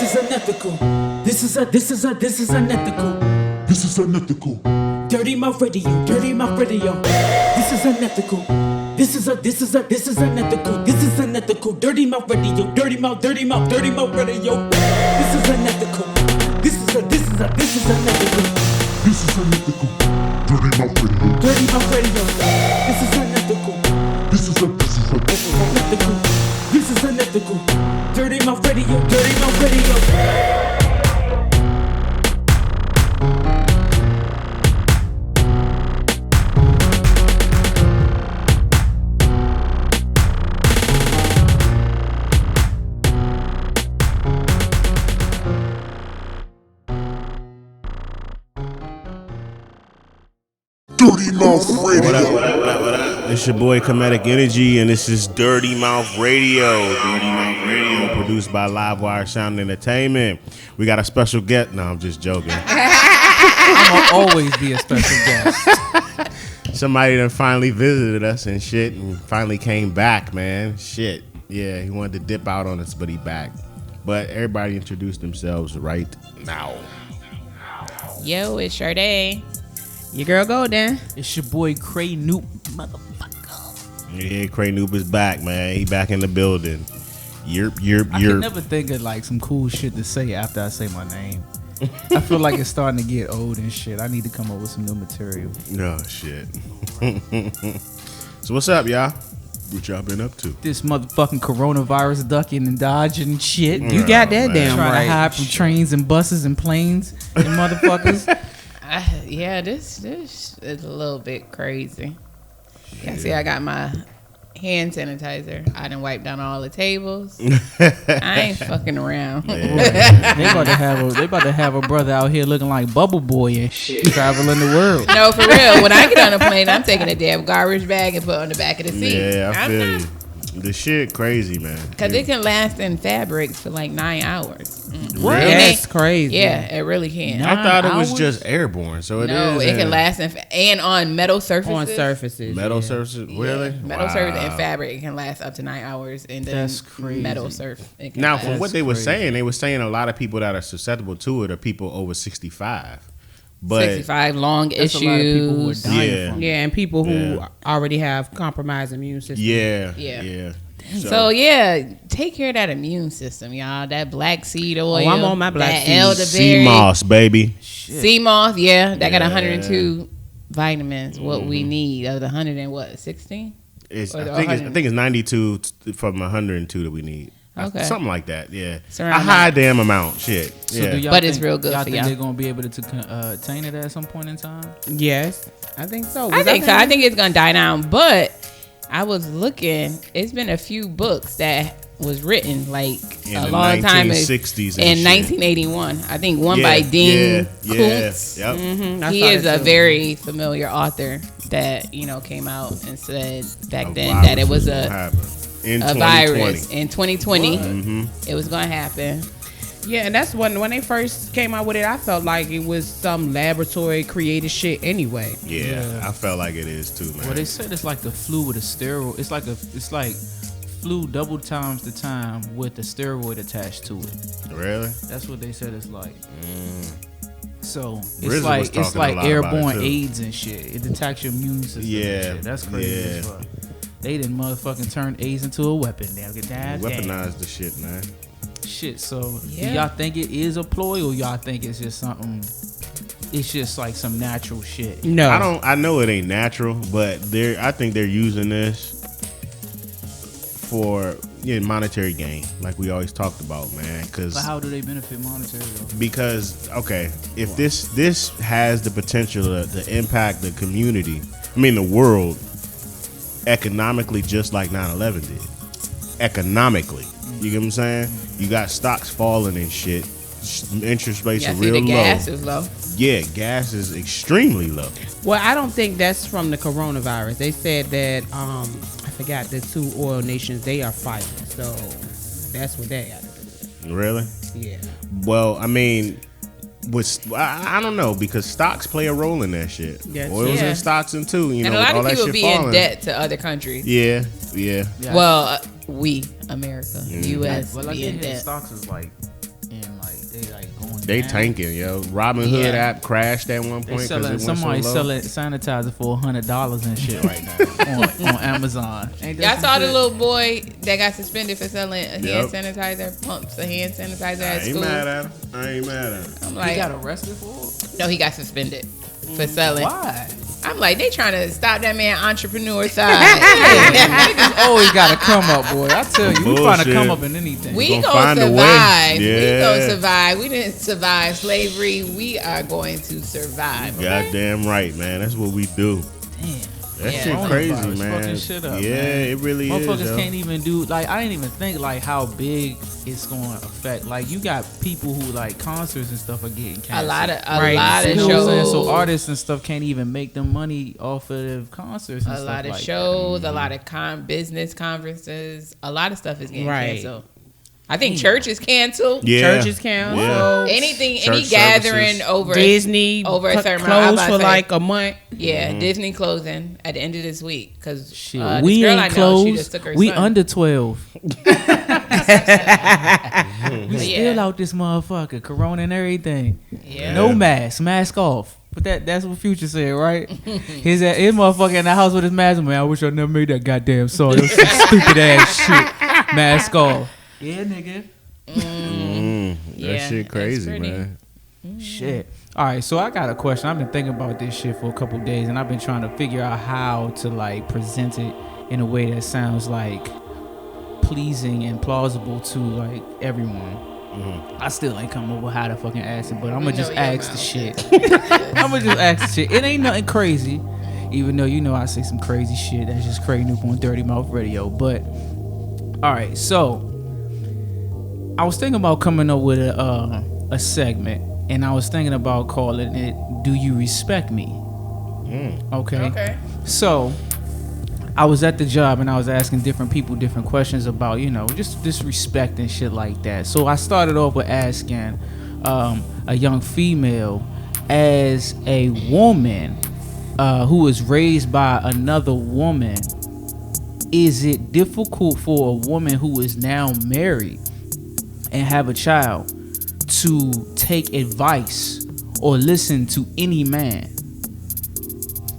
is unethical. This is unethical. This is unethical. Dirty Mouth Radio. Dirty Mouth Radio. This is unethical. This is unethical. This is unethical. Dirty Mouth Radio. Dirty Mouth Radio. This is unethical. This is unethical. This is unethical. Dirty Mouth Radio. Dirty Mouth Radio. This is unethical. This is unethical. This is unethical. Dirty Mouth Radio. Dirty Mouth Radio. Dirty Mouth Radio. What up? It's your boy Comedic Energy, and this is Dirty Mouth Radio. Dirty Mouth Radio, produced by Livewire Sound Entertainment. We got a special guest. No, I'm just joking. I'm gonna always be a special guest. Somebody that finally visited us and shit, and finally came back, man. Shit. Yeah, he wanted to dip out on us, but he back. But everybody introduce themselves right now. Yo, it's Sade. Your girl Golden. It's your boy Kraynupe, motherfucker. Yeah, Kraynupe is back, man. He back in the building. I can never think of like some cool shit to say after I say my name. I feel like it's starting to get old and shit. I need to come up with some new material. Oh, shit. So what's up, y'all? What y'all been up to? This motherfucking coronavirus ducking and dodging and shit. You got that man. damn Trying right. to hide from trains and buses and planes and motherfuckers. Yeah, this is a little bit crazy. Yeah, see, I got my hand sanitizer. I done wiped down all the tables. I ain't fucking around. They about to have a brother out here looking like Bubble Boy and shit, traveling the world. No, for real. When I get on a plane, I'm taking a damn garbage bag and put it on the back of the seat. Yeah, I feel you. The shit crazy, man. Because it can last in fabrics for like 9 hours. What? That's crazy. Yeah, it really can. I thought it was hours? just airborne, so it No, is. it can last and on metal surfaces. On surfaces. Metal yeah. surfaces, really? Metal Wow. surface and fabric, it can last up to 9 hours. And then That's crazy. metal surface. it can Now, last- from what they were crazy. saying, they were saying a lot of people that are susceptible to it are people over 65. But 65 long That's a lot of people who are issues. dying Yeah. from it. Yeah, and people who Yeah. already have compromised immune system. yeah. Yeah. So yeah, take care of that immune system, y'all. That black seed oil. I'm on my black that seed. elderberry. sea moss, baby. Sea moss, yeah. That got Yeah. 102 vitamins. What we need of the 100 and what, 16? It's, Or the I think 100. it's 92 from 102 that we need. Okay. Something like that, yeah. It's A around high damn amount, shit. So Yeah. do y'all But it's think- real good y'all for think y'all. they're gonna be able to attain it at some point in time? Yes, I think so. I think so. I think it's gonna die down. But I was looking. It's been a few books that was written like In a the long time ago. 1960s and In shit. 1981, I think one Yeah, by Dean yeah, Koontz. Yep. He is a very familiar author that came out and said back A then virus that it was gonna a happen in a 2020. virus in 2020. It was gonna happen. Yeah, and that's when they first came out with it. I felt like it was some laboratory created shit anyway. Yeah, I felt like it is too, man. Well, they said it's like the flu with a steroid. It's like flu double times the time with a steroid attached to it. Really? That's what they said it's like. So it's RZA was like talking a like lot about airborne it, too. AIDS and shit. It attacks your immune system. Yeah, and shit. That's crazy yeah. as fuck. They didn't motherfucking turn AIDS into a weapon. Damn, get that. Weaponize the shit, man. Shit. So Yeah. do y'all think it is a ploy, or y'all think it's just something? It's just like some natural shit. No, I know it ain't natural, but I think they're using this for monetary gain, like we always talked about, man. But how do they benefit monetarily? Because okay, if this has the potential to impact the community, the world economically, just like 9/11 did. Economically, you get what I'm saying? You got stocks falling and shit. Interest rates Yeah, are see real the low. gas is low. Yeah, gas is extremely low. well, I don't think that's from the coronavirus. They said that I forgot the two oil nations they are fighting, so that's what they got to do with Really? it. Yeah. Well, I don't know, because stocks play a role in that shit. Yes. Oils Yeah. and stocks and too. And a with lot all of that people shit be falling. in debt to other countries. Yeah, yeah. Yeah. Well, we, America, U.S. Well, I be did in hear debt. stocks is like in they like going. They down. tanking, yo. Robinhood Yeah. app crashed at one They point because it went somebody so low. selling sanitizer for $100 and shit right now on Amazon. Ain't that Y'all some saw the shit? little boy that got suspended for selling hand Yep. sanitizer, pumps of hand sanitizer I at ain't school. mad at him. I ain't mad at him. I'm He like, got arrested for it? no, he got suspended for selling. Why? I'm like, they trying to stop that man entrepreneur side. Niggas always got to come up, boy. I tell you, we trying to Bullshit. come up in anything. We gonna gonna find a way. survive. We Yeah. gonna survive. We didn't survive slavery. We are going to survive. Okay? Goddamn right, man. That's what we do. Damn. That Yeah. shit crazy, Coronavirus man. fucking shit up, yeah, man. it really is. Motherfuckers Yo. can't even do like I didn't even think like how big it's going to affect. Like you got people who like concerts and stuff are getting canceled. A lot of You know what I'm saying? shows. So artists and stuff can't even make them money off of concerts and A stuff lot of like shows, a lot of business conferences, a lot of stuff is getting Right. canceled. I think church is canceled. Yeah. Churches count. Yeah. Anything, Church any gathering services. over Disney over a certain amount. closed I'm about for to say, like a month. yeah, Disney closing at the end of this week because that. Shit, this we girl I ain't know, she just closed. took her We son. under 12. We But still yeah. out this motherfucker, corona and everything. Yeah. No mask off. But that's what Future said, right? his motherfucker in the house with his mask. Man, I wish I never made that goddamn song. That was some stupid ass shit. Mask off. Yeah, nigga. That Yeah, shit it's crazy, pretty. man. Shit. All right, so I got a question. I've been thinking about this shit for a couple of days, and I've been trying to figure out how to like present it in a way that sounds like pleasing and plausible to like everyone. I still ain't come up with how to fucking ask it, but I'm gonna just know your ask the mouth. shit. I'm gonna just ask the shit. It ain't nothing crazy, even though you know I say some crazy shit. That's just Kraynupe on Dirty Mouth Radio. But all right, so I was thinking about coming up with a segment, and I was thinking about calling it "Do You Respect Me?" Okay. Okay. So I was at the job and I was asking different people different questions about, you know, just respect and shit like that. So I started off with asking a young female, as a woman who was raised by another woman, is it difficult for a woman who is now married and have a child to take advice or listen to any man?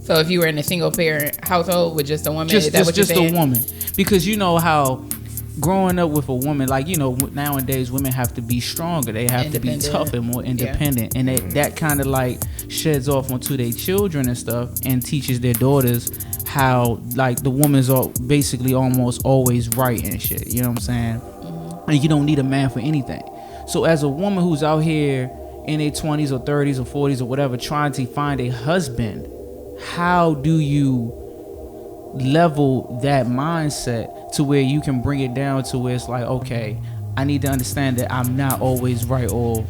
So if you were in a single parent household with just a woman, Just is that what you're saying? a woman, because you know how growing up with a woman, like, you know, nowadays women have to be stronger, they have to be Independent. tough and more independent, and that kind of like sheds off onto their children and stuff, and teaches their daughters how like the woman's basically almost always right and shit, you know what I'm saying? And you don't need a man for anything. So as a woman who's out here in their 20s or 30s or 40s or whatever, trying to find a husband, how do you level that mindset to where you can bring it down to where it's like, okay, I need to understand that I'm not always right, or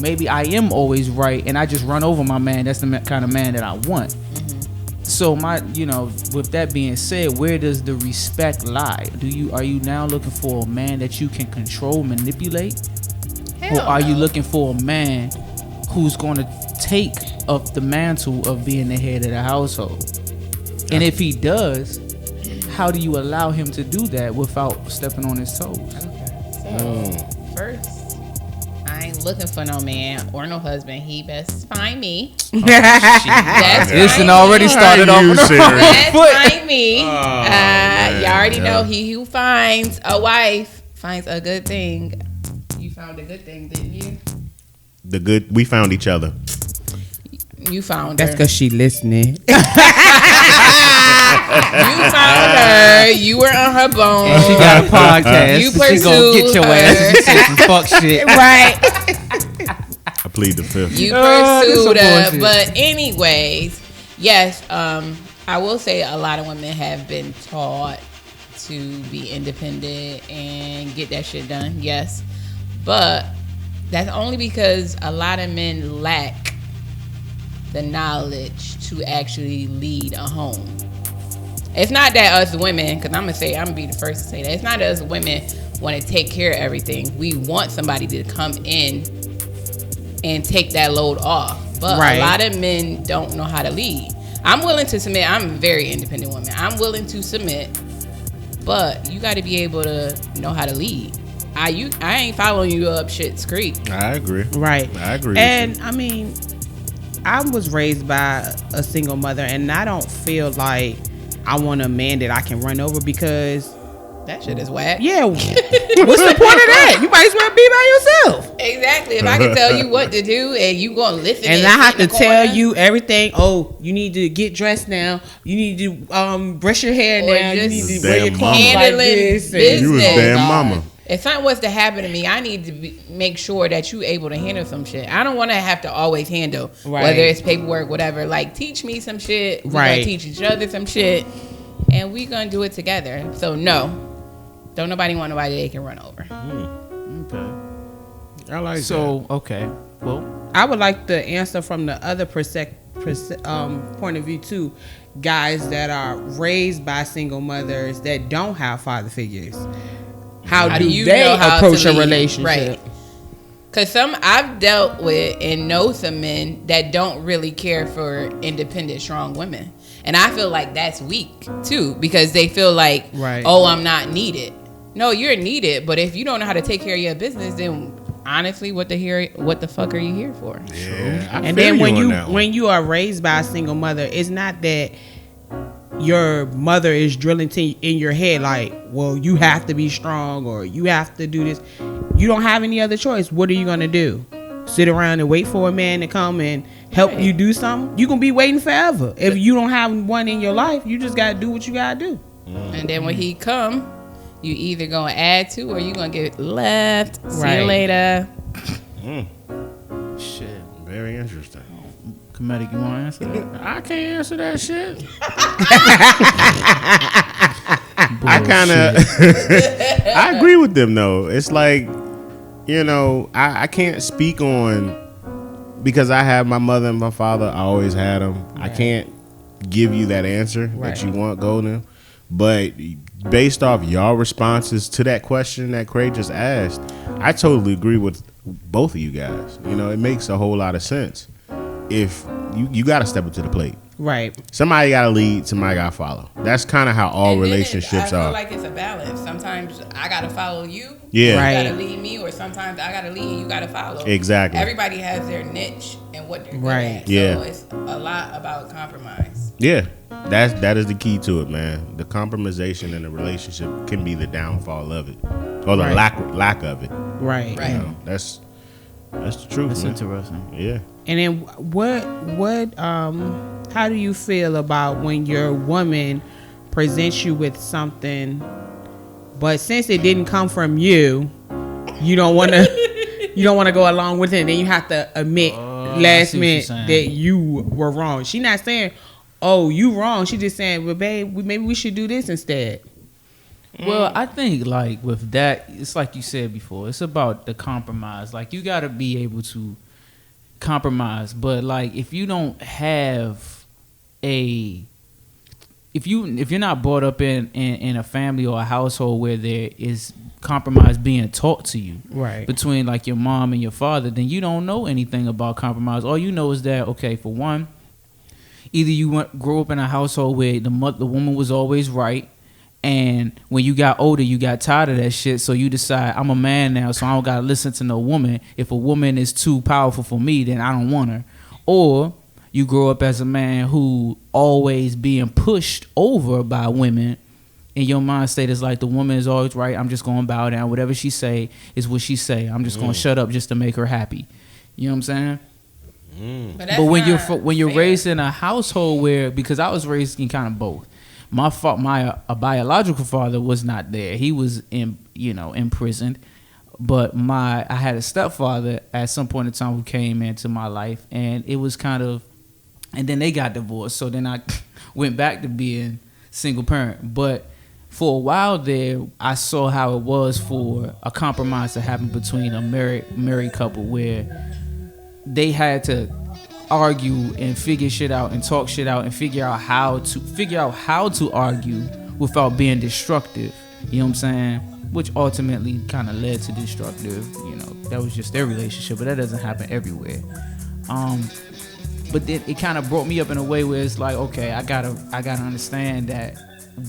maybe I am always right and I just run over my man. That's the kind of man that I want. So with that being said, where does the respect lie? Are you now looking for a man that you can control, manipulate? Hell Or are you no. looking for a man who's going to take up the mantle of being the head of the household? And if he does, how do you allow him to do that without stepping on his toes? So first, I ain't looking for no man or no husband. He best find me. That's This find and already me. started off. You serious? Let's find me. man, you already yeah. know he who finds a wife finds a good thing. You found a good thing, didn't you? We found each other. You found That's her. because she listening. You found her. You were on her bone. And she got a podcast. You She gonna pursued get your her. ass and say some fuck shit. Right. I plead the fifth. You this pursued some her. bullshit. But anyways, yes, I will say a lot of women have been taught to be independent and get that shit done. Yes. But that's only because a lot of men lack the knowledge to actually lead a home. It's not that us women, because I'm gonna be the first to say that. It's not that us women want to take care of everything. We want somebody to come in and take that load off. But Right. a lot of men don't know how to lead. I'm willing to submit. I'm a very independent woman. I'm willing to submit. But you got to be able to know how to lead. I ain't following you up shit's creek. I agree. Right. I agree. And with you. I mean, I was raised by a single mother, and I don't feel like I want a man that I can run over because. That shit is whack. Yeah, what's the point of that? You might as well be by yourself. Exactly. If I can tell you what to do and you gonna listen, And I have to tell you everything. Oh, you need to get dressed now. You need to brush your hair Or now. You just need to wear your damn clothes mama. like handling this. business. You was damn mama. If something was to happen to me, I need to make sure that you able to handle some shit. I don't want to have to always handle Right. whether it's paperwork, whatever. Like, teach me some shit. We Right. gonna teach each other some shit, and we gonna do it together. So no, don't nobody want nobody they can run over. Okay. I like So okay. Well, I would like the answer from the other point of view too. Guys that are raised by single mothers that don't have father figures. How do you they know how approach to a lead? relationship? Right. Cause I've dealt with and know some men that don't really care for independent, strong women, and I feel like that's weak too because they feel like, Right. oh, I'm not needed. No, you're needed, but if you don't know how to take care of your business, then honestly, what the fuck are you here for? that. Yeah, I And feel then when on you that one. when you are raised by a single mother, it's not that your mother is drilling in your head like, well, you have to be strong or you have to do this. You don't have any other choice. What are you gonna do? Sit around and wait for a man to come and help you do something? You gonna be waiting forever. If you don't have one in your life, you just gotta do what you gotta do. And then when he come, you either gonna add to or you gonna get left. See you Right. later. shit. Very interesting. Comedic, you want to answer that? I can't answer that shit. I kind of, I agree with them though. It's like, you know, I can't speak on because I have my mother and my father. I always had them. I can't give you that answer that you want, Golden. But based off y'all responses to that question that Craig just asked, I totally agree with both of you guys. You know, it makes a whole lot of sense. If you got to step up to the plate. Right. Somebody got to lead, somebody got to follow. That's kind of how all And then relationships I are. feel like it's a balance. Sometimes I gotta follow you. Yeah. Right. You gotta lead me, or sometimes I gotta lead and you gotta follow. Exactly. Everybody has their niche and what they're good Right. at. Yeah. So it's a lot about compromise. Yeah, that is the key to it, man. The compromisation in a relationship can be the downfall of it, or the Right. lack of it. Right. Right. You know, that's the truth, That's man. interesting. Yeah. And then what how do you feel about when your woman presents you with something, but since it didn't come from you, you don't want to go along with it, and then you have to admit I last see what you're minute saying. that you were wrong. She not saying, "Oh, you wrong." She just saying, "Well, babe, maybe we should do this instead." Well, I think like with that, it's like you said before. It's about the compromise. Like you got to be able to compromise, but like if you don't have if you're not brought up in a family or a household where there is compromise being taught to you, Right. between like your mom and your father, then you don't know anything about compromise. All you know is that, okay, for one, either you grew up in a household where the woman was always right, and when you got older, you got tired of that shit, so you decide, I'm a man now, so I don't gotta listen to no woman. If a woman is too powerful for me, then I don't want her. Or you grow up as a man who always being pushed over by women, and your mind state is like, the woman is always right, I'm just gonna bow down. Whatever she say is what she say. I'm just gonna shut up just to make her happy. You know what I'm saying? But But when not you're fair. raised in a household where, because I was raised in kind of both. My biological father was not there. He was imprisoned. But I had a stepfather at some point in time who came into my life, and it was kind of, and then they got divorced. So then I went back to being single parent. But for a while there, I saw how it was for a compromise to happen between a married couple where they had to argue and figure shit out and talk shit out and figure out how to argue without being destructive. You know what I'm saying? Which ultimately kind of led to destructive. You know, that was just their relationship, but that doesn't happen everywhere. But then it kind of brought me up in a way where it's like, okay, I gotta understand that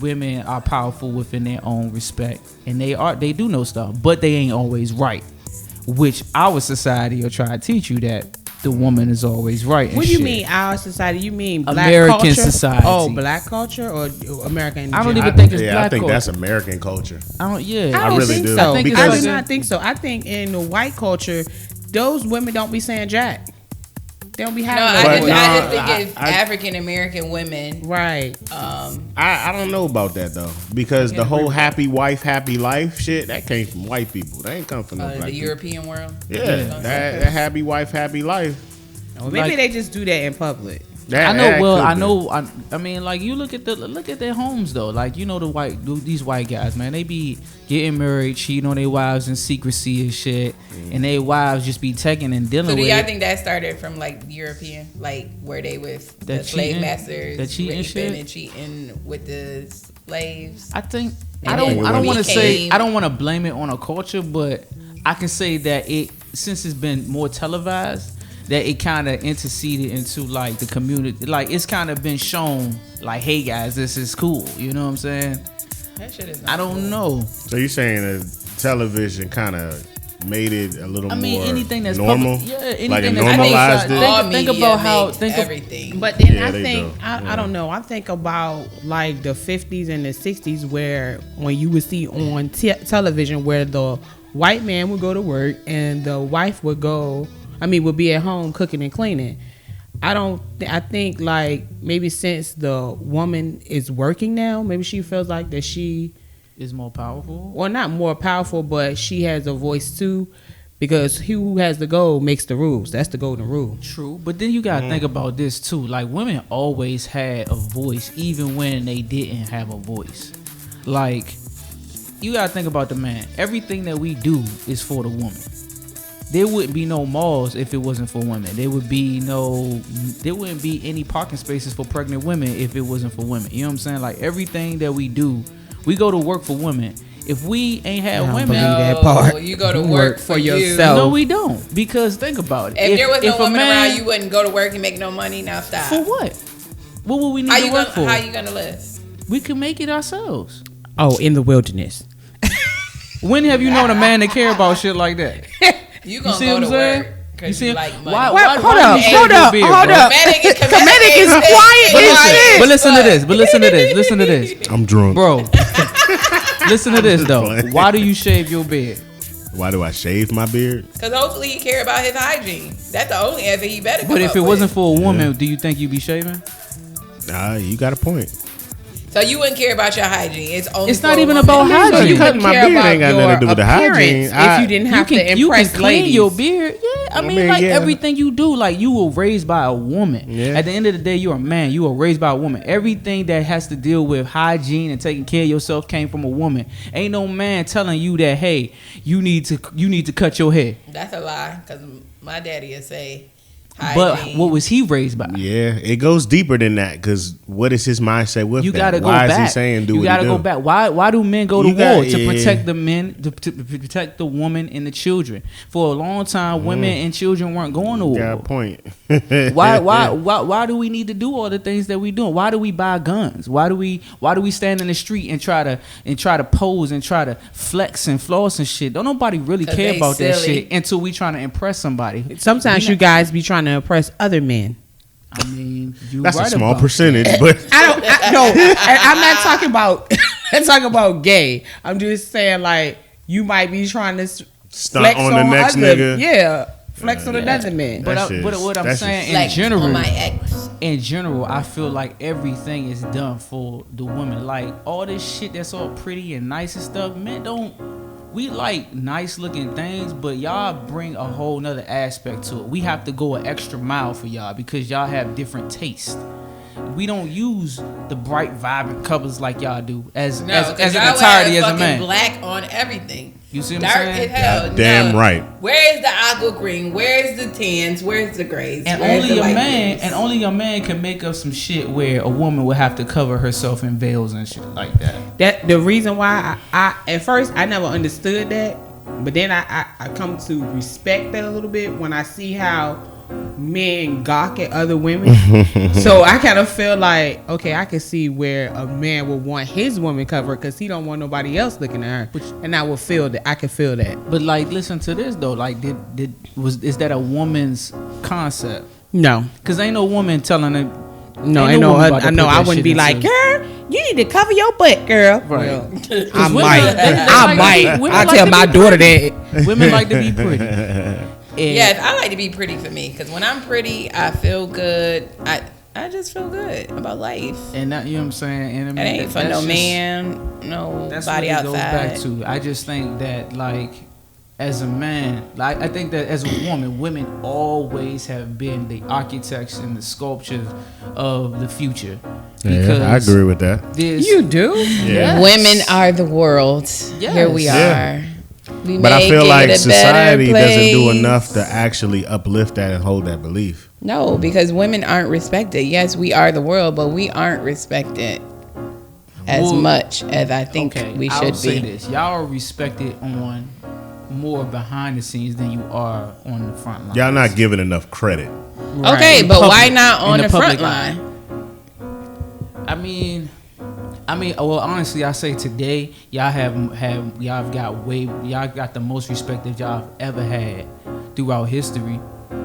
women are powerful within their own respect, and they do know stuff, but they ain't always right. Which our society will try to teach you that the woman is always right. And What do you shit. mean our society? You mean black American culture? society. Oh, black culture or American? in I don't general? even think it's Yeah, black I think culture. that's American culture. I don't. Yeah, I don't really think do. so. I think it's I like do that. not think so. I think in the white culture, those women don't be saying jack. They don't be No, having I no just, voice. I just think it's I- African American women. Right. I don't know about that though, because the whole happy wife, happy life shit that came from white people. That ain't come from no black The people. European world. Yeah, that happy wife, happy life. Or maybe they just do that in public. That, I know. that Well, could I be. know. I mean, like you look at their homes though. Like you know these white guys, man. They be getting married, cheating on their wives in secrecy and shit, and their wives just be taking and dealing So do with y'all it. think that started from like European, like where they was the That slave cheating? masters, That cheating raping shit? and cheating with the slaves? I think And I then don't when want to we say came- I don't want to blame it on a culture, but I can say that since it's been more televised, that it kind of interceded into like the community. Like it's kind of been shown like, hey guys, this is cool. You know what I'm saying? That shit is. Not I don't cool. know. So you're saying that television kind of made it a little I mean, more anything that's normal? public, yeah, anything like it that's normalized public, it? All Think media about how- makes think of- everything. But then Yeah, I they think do. I don't know. I think about like the 50s and the 60s where when you would see on television where the white man would go to work and the wife would be at home cooking and cleaning. I think like maybe since the woman is working now, maybe she feels like that she, Is more powerful. well, not more powerful, but she has a voice too, because who has the goal makes the rules. That's the golden rule. True, but then you gotta think about this too. Like women always had a voice, even when they didn't have a voice. Like you gotta think about the man. Everything that we do is for the woman. There wouldn't be no malls if it wasn't for women. There wouldn't be any parking spaces for pregnant women if it wasn't for women. You know what I'm saying? Like everything that we do, we go to work for women. If we ain't had don't women, believe that No, part. you go to You work for yourself. no, we don't. Because think about it. If there was no a woman man- around, you wouldn't go to work and make no money. Now stop. For what? What would we need How to you work gonna for? How you gonna live? We can make it ourselves. Oh, in the wilderness. When have you known a man to care about shit like that? You gonna see go what to I'm saying? work You because see you him? like money. Why- Wait, why hold do up, you shave hold your up, beard, hold bro? up. Comedic is quiet But as listen, shit. but listen to this. But listen to this. Listen to this, I'm drunk. bro. Listen to this though. playing. Why do you shave your beard? Why do I shave my beard? Because hopefully he care about his hygiene. That's the only answer he better. But come if up it with. wasn't for a woman, do you think you'd be shaving? You got a point. So you wouldn't care about your hygiene. It's only. It's for not a even woman. about So hygiene. you Cutting wouldn't my care beard about ain't got nothing to do with the your hygiene. appearance if you didn't have to you can impress clean ladies. your beard. Yeah, I mean, like yeah. everything you do, like you were raised by a woman. Yeah. At the end of the day, you're a man. You were raised by a woman. Everything that has to deal with hygiene and taking care of yourself came from a woman. Ain't no man telling you that, hey, you need to cut your hair. That's a lie. Because my daddy will say. But hygiene. what was he raised by? Yeah, it goes deeper than that because what is his mindset with You that? gotta go Why back. is he saying do you what gotta he go do? back. Why do men go to You war got- to yeah. protect the men, to protect the woman and the children? For a long time, women and children weren't going to Got a war. point. Why do we need to do all the things that we doing? Why do we buy guns? Why do we stand in the street and try to pose and try to flex and floss and shit? Don't nobody really 'Cause care they about that silly. shit until we trying to impress somebody. Sometimes you guys be trying to impress other men. I mean, you That's right a small about percentage, but I'm not talking about. I'm talking about gay. I'm just saying like you might be trying to Stunt on the next nigga. Yeah, flex on another man. But That shit- what I'm that shit- saying in Like, general, on my ex. in general, I feel like everything is done for the woman. Like all this shit that's all pretty and nice and stuff, men don't. We like nice looking things, but y'all bring a whole nother aspect to it. We have to go an extra mile for y'all because y'all have different tastes. We don't use the bright, vibrant colors like y'all do as No, as 'cause an y'all entirety have as a fucking man. black on everything. You see what I'm Dark saying? as hell. Damn right. Where is the aqua green? Where is the tans? Where's the grays? And Where's only the a light man, blues? and only a man can make up some shit where a woman would have to cover herself in veils and shit like that. That the reason why I at first I never understood that, but then I come to respect that a little bit when I see how men gawk at other women. So I kind of feel like, okay, I can see where a man would want his woman covered because he don't want nobody else looking at her. And I would feel that. I can feel that. But like, listen to this though. Like, is that a woman's concept? No, Because ain't no woman telling her. no, ain't I woman about to I know. put I that wouldn't shit be like, into- girl, you need to cover your butt, girl. Right. Well, I women- might. they I like- might. women I like tell to my be daughter pretty. that. Women like to be pretty. And Yes, I like to be pretty for me because when I'm pretty, I feel good. I just feel good about life. And that, you know what I'm saying? And I mean, It ain't for that's no just- man, That's nobody what it goes outside. back to. I just think that, like, as a man, like, I think that as a woman, women always have been the architects and the sculptors of the future. Yeah, I agree with that. There's, You do? Yeah. Women are the world. Here we are. Yeah. We But I make feel it like a society better doesn't do place. enough to actually uplift that and hold that belief. No, because women aren't respected. Yes, we are the world, but we aren't respected as Well, much as I think okay, we I'll should say be. this: y'all are respected on more behind the scenes than you are on the front line. Y'all not giving enough credit. Okay, In but why public- not on in the public front line? I mean, well, honestly, I say today, y'all got the most respect that y'all have ever had throughout history.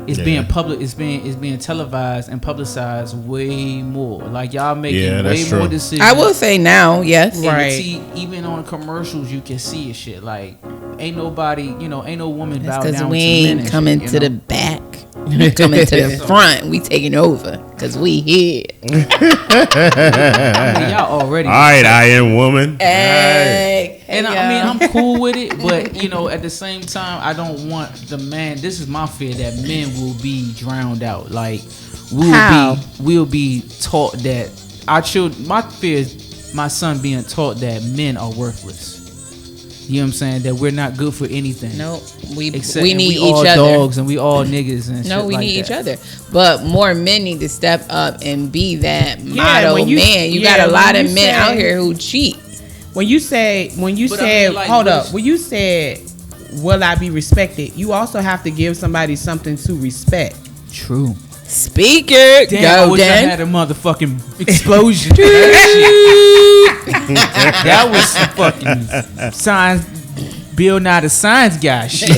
It's Yeah. being public. It's being televised and publicized way more. Like y'all making Yeah, way that's more true. decisions. I will say now, yes. And the Right. even on commercials, you can see it. Shit, like ain't nobody, ain't no woman bow That's because down we to ain't men and coming shit, to the back. We coming to the front. We taking over because we here. I mean, y'all already. All right, Iron Woman. Hey, And I mean, I'm cool with it, but at the same time, I don't want the man. This is my fear that men will be drowned out. Like How? we'll be taught that our children. My fear is my son being taught that men are worthless. You know what I'm saying? That we're not good for anything. No, we Except need and we each all other. dogs and we all niggas and No, shit we like need that. each other. But more men need to step up and be that model when you- man. You yeah, got a lot when of you men say- out here who cheat. When you said, But I mean, like, hold what up. is- When you said, will I be respected? You also have to give somebody something to respect. True. Speaker, Damn, I go wish I Dan. had a motherfucking explosion. That was some fucking science. Bill Nye the Science Guy shit.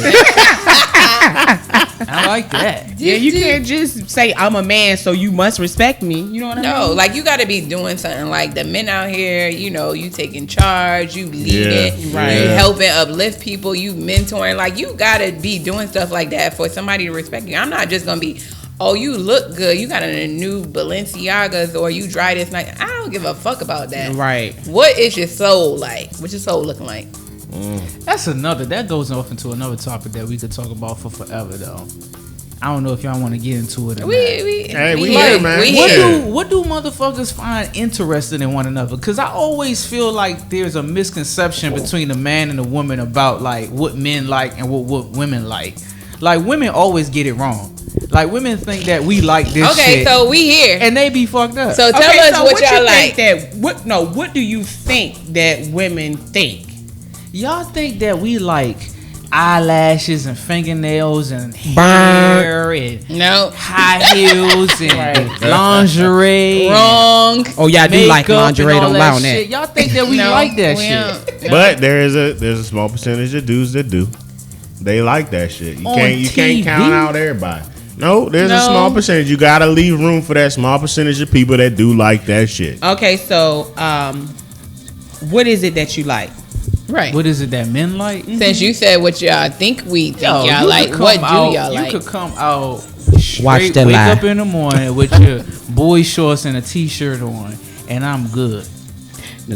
I like that. Yeah, you can't just say I'm a man, so you must respect me. You know what I mean? No, like you got to be doing something like the men out here. You taking charge, you leading, Yeah, you right. helping uplift people, you mentoring. Like you got to be doing stuff like that for somebody to respect you. I'm not just gonna be, oh, you look good, you got a new Balenciagas or you dry this night. I don't give a fuck about that. Right. What is your soul like? What's your soul looking like? That goes off into another topic that we could talk about for forever though. I don't know if y'all want to get into it or not. Hey, we here, here, man. we What here. What do motherfuckers find interesting in one another? Because I always feel like there's a misconception between a man and a woman about like what men like and what women like. Like women always get it wrong. Like women think that we like this Okay, shit, so we here. and they be fucked up. So tell us so what y'all you like. think what do you think that women think? Y'all think that we like eyelashes and fingernails and hair and No, high heels and lingerie, wrong. Oh, yeah, I do like makeup lingerie. and all Don't that lie on shit. that. Y'all think that we No, like that we shit? don't. But there's a small percentage of dudes that do. They like that shit. You On can't TV? count out everybody. No, there's a No. small percentage. You gotta leave room for that small percentage of people that do like that shit. Okay, so what is it that you like? Right. What is it that men like? Since you said what y'all think we think Yo, y'all you like, could come what do out- y'all like? You could come out straight, Watch the wake lie. up in the morning with your boy shorts and a t-shirt on, and I'm good.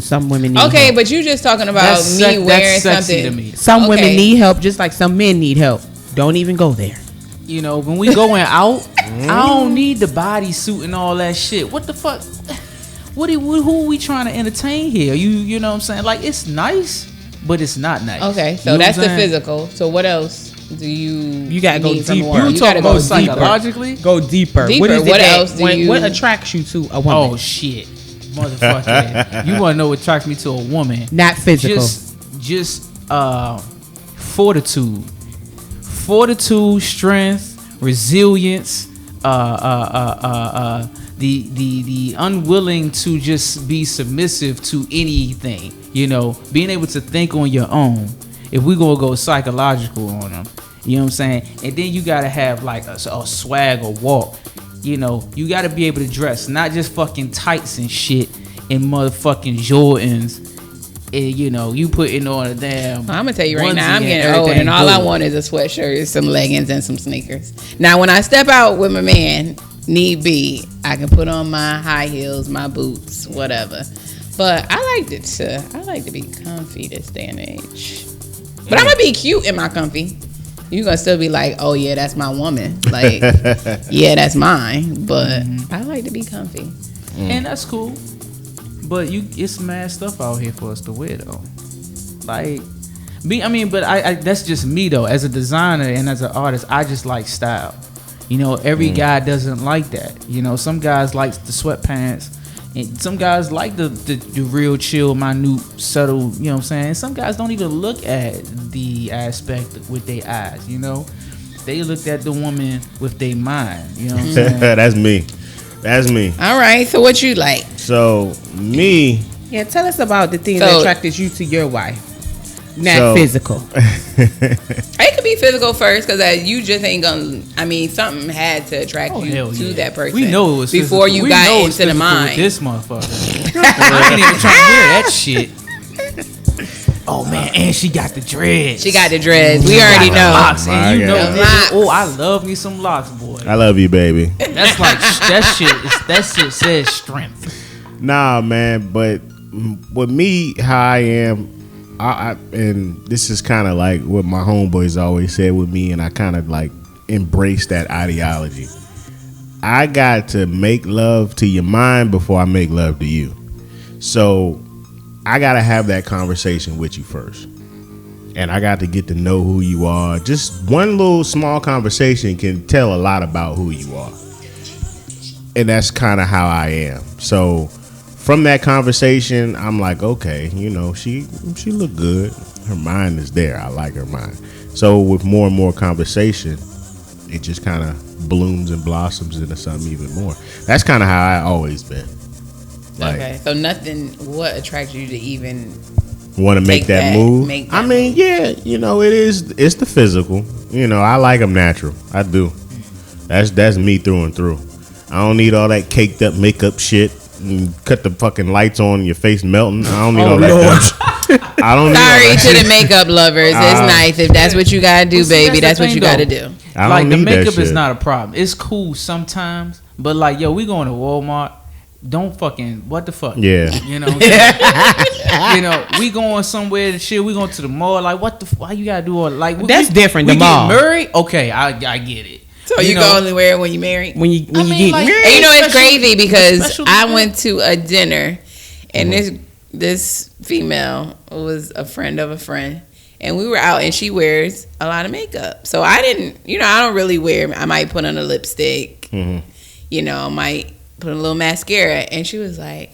Some women need Okay, help. but you just talking about That's me wearing that's sexy something. to me. Some women okay. need help just like some men need help. Don't even go there. When we going out, I don't need the bodysuit and all that shit. What the fuck? Who are we trying to entertain here? You know what I'm saying? Like it's nice, but it's not nice. Okay, You so know that's what the I'm saying? physical. So what else do you? You gotta go need from deeper. a woman? You You talking gotta go about deeper. psychologically? Go deeper. Deeper, What is it what that, else do what, you- what attracts you to a woman? Oh shit, motherfucker! You want to know what attracts me to a woman? Not physical. Just fortitude, strength, resilience, the unwilling to just be submissive to anything. You know, being able to think on your own. If we gonna go psychological on them, you know what I'm saying? And then you gotta have like a swag or walk. You know, you gotta be able to dress, not just fucking tights and shit and motherfucking Jordans. And, you know, you putting on a damn. I'm gonna tell you right onesie now, I'm and getting old, everything and all I good. want is a sweatshirt, some leggings, and some sneakers. Now, when I step out with my man, need be, I can put on my high heels, my boots, whatever. But I like to be comfy this day and age. But I'm gonna be cute in my comfy. You gonna still be like, oh yeah, that's my woman. Like, yeah, that's mine. But I like to be comfy. And that's cool. But it's mad stuff out here for us to wear though. Like me, I mean, but I that's just me though. As a designer and as an artist, I just like style. You know, every guy doesn't like that. You know, some guys like the sweatpants, and some guys like the real chill, minute, subtle. You know what I'm saying? And some guys don't even look at the aspect with their eyes. You know, they looked at the woman with their mind. You know what I'm saying? That's me. All right. So what you like? So me. Yeah, tell us about the thing that attracted you to your wife. Not physical. It could be physical first, because you just ain't gonna. I mean, something had to attract you to that person. We know it was before physical. you got into the mind. With this motherfucker. I ain't even trying to hear that shit. Oh man, and she got the dreads. She got the dreads. We already know. Locks, and you know, locks. oh, I love me some locks, boy. I love you, baby. That's like that shit says strength. Nah, man, but with me, how I am, I and this is kind of like what my homeboys always said with me, and I kind of like embrace that ideology. I got to make love to your mind before I make love to you. So I got to have that conversation with you first. And I got to get to know who you are. Just one little small conversation can tell a lot about who you are. And that's kind of how I am. So from that conversation, I'm like, okay, you know, she look good. Her mind is there. I like her mind. So with more and more conversation, it just kind of blooms and blossoms into something even more. That's kind of how I always been. Like, Okay, so nothing. What attracts you to even want to make that move? I mean, yeah, you know, it's the physical. You know, I like them natural. I do. That's me through and through. I don't need all that caked up makeup shit and cut the fucking lights on, your face melting. I don't need all that. I don't. Sorry to the makeup lovers. It's nice if that's what you gotta do, baby. That's what you gotta do. Like the makeup is not a problem. It's cool sometimes, but like, yo, we going to Walmart. Don't fucking what the fuck? Yeah. You know. What I'm saying? You know, we going somewhere and shit. We going to the mall. Like, what the? Why you gotta do all like? That's different. We The mall. get married. Okay, I get it. So you can only wear it when you married. When you get like, married. And you know it's crazy because special I event. went to a dinner, and this female was a friend of a friend, and we were out, and she wears a lot of makeup. So I didn't, I don't really wear. I might put on a lipstick, I might put a little mascara, and she was like,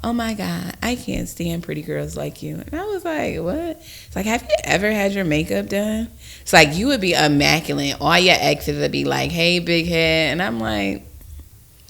"Oh my God, I can't stand pretty girls like you." And I was like, "What?" It's like, "Have you ever had your makeup done?" It's like, you would be immaculate. All your exes would be like, "Hey, big head," and I'm like,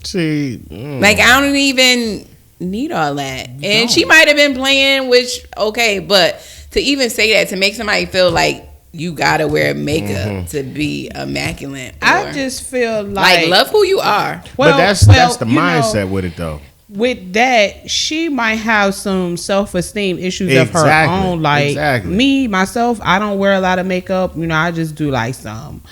see, like I don't even need all that. And she might have been playing, which okay, but to even say that, to make somebody feel like you gotta wear makeup to be immaculate, I just feel like love who you are. but that's the mindset with it though. With that, she might have some self-esteem issues of her own. Like me, myself, I don't wear a lot of makeup. I just do like some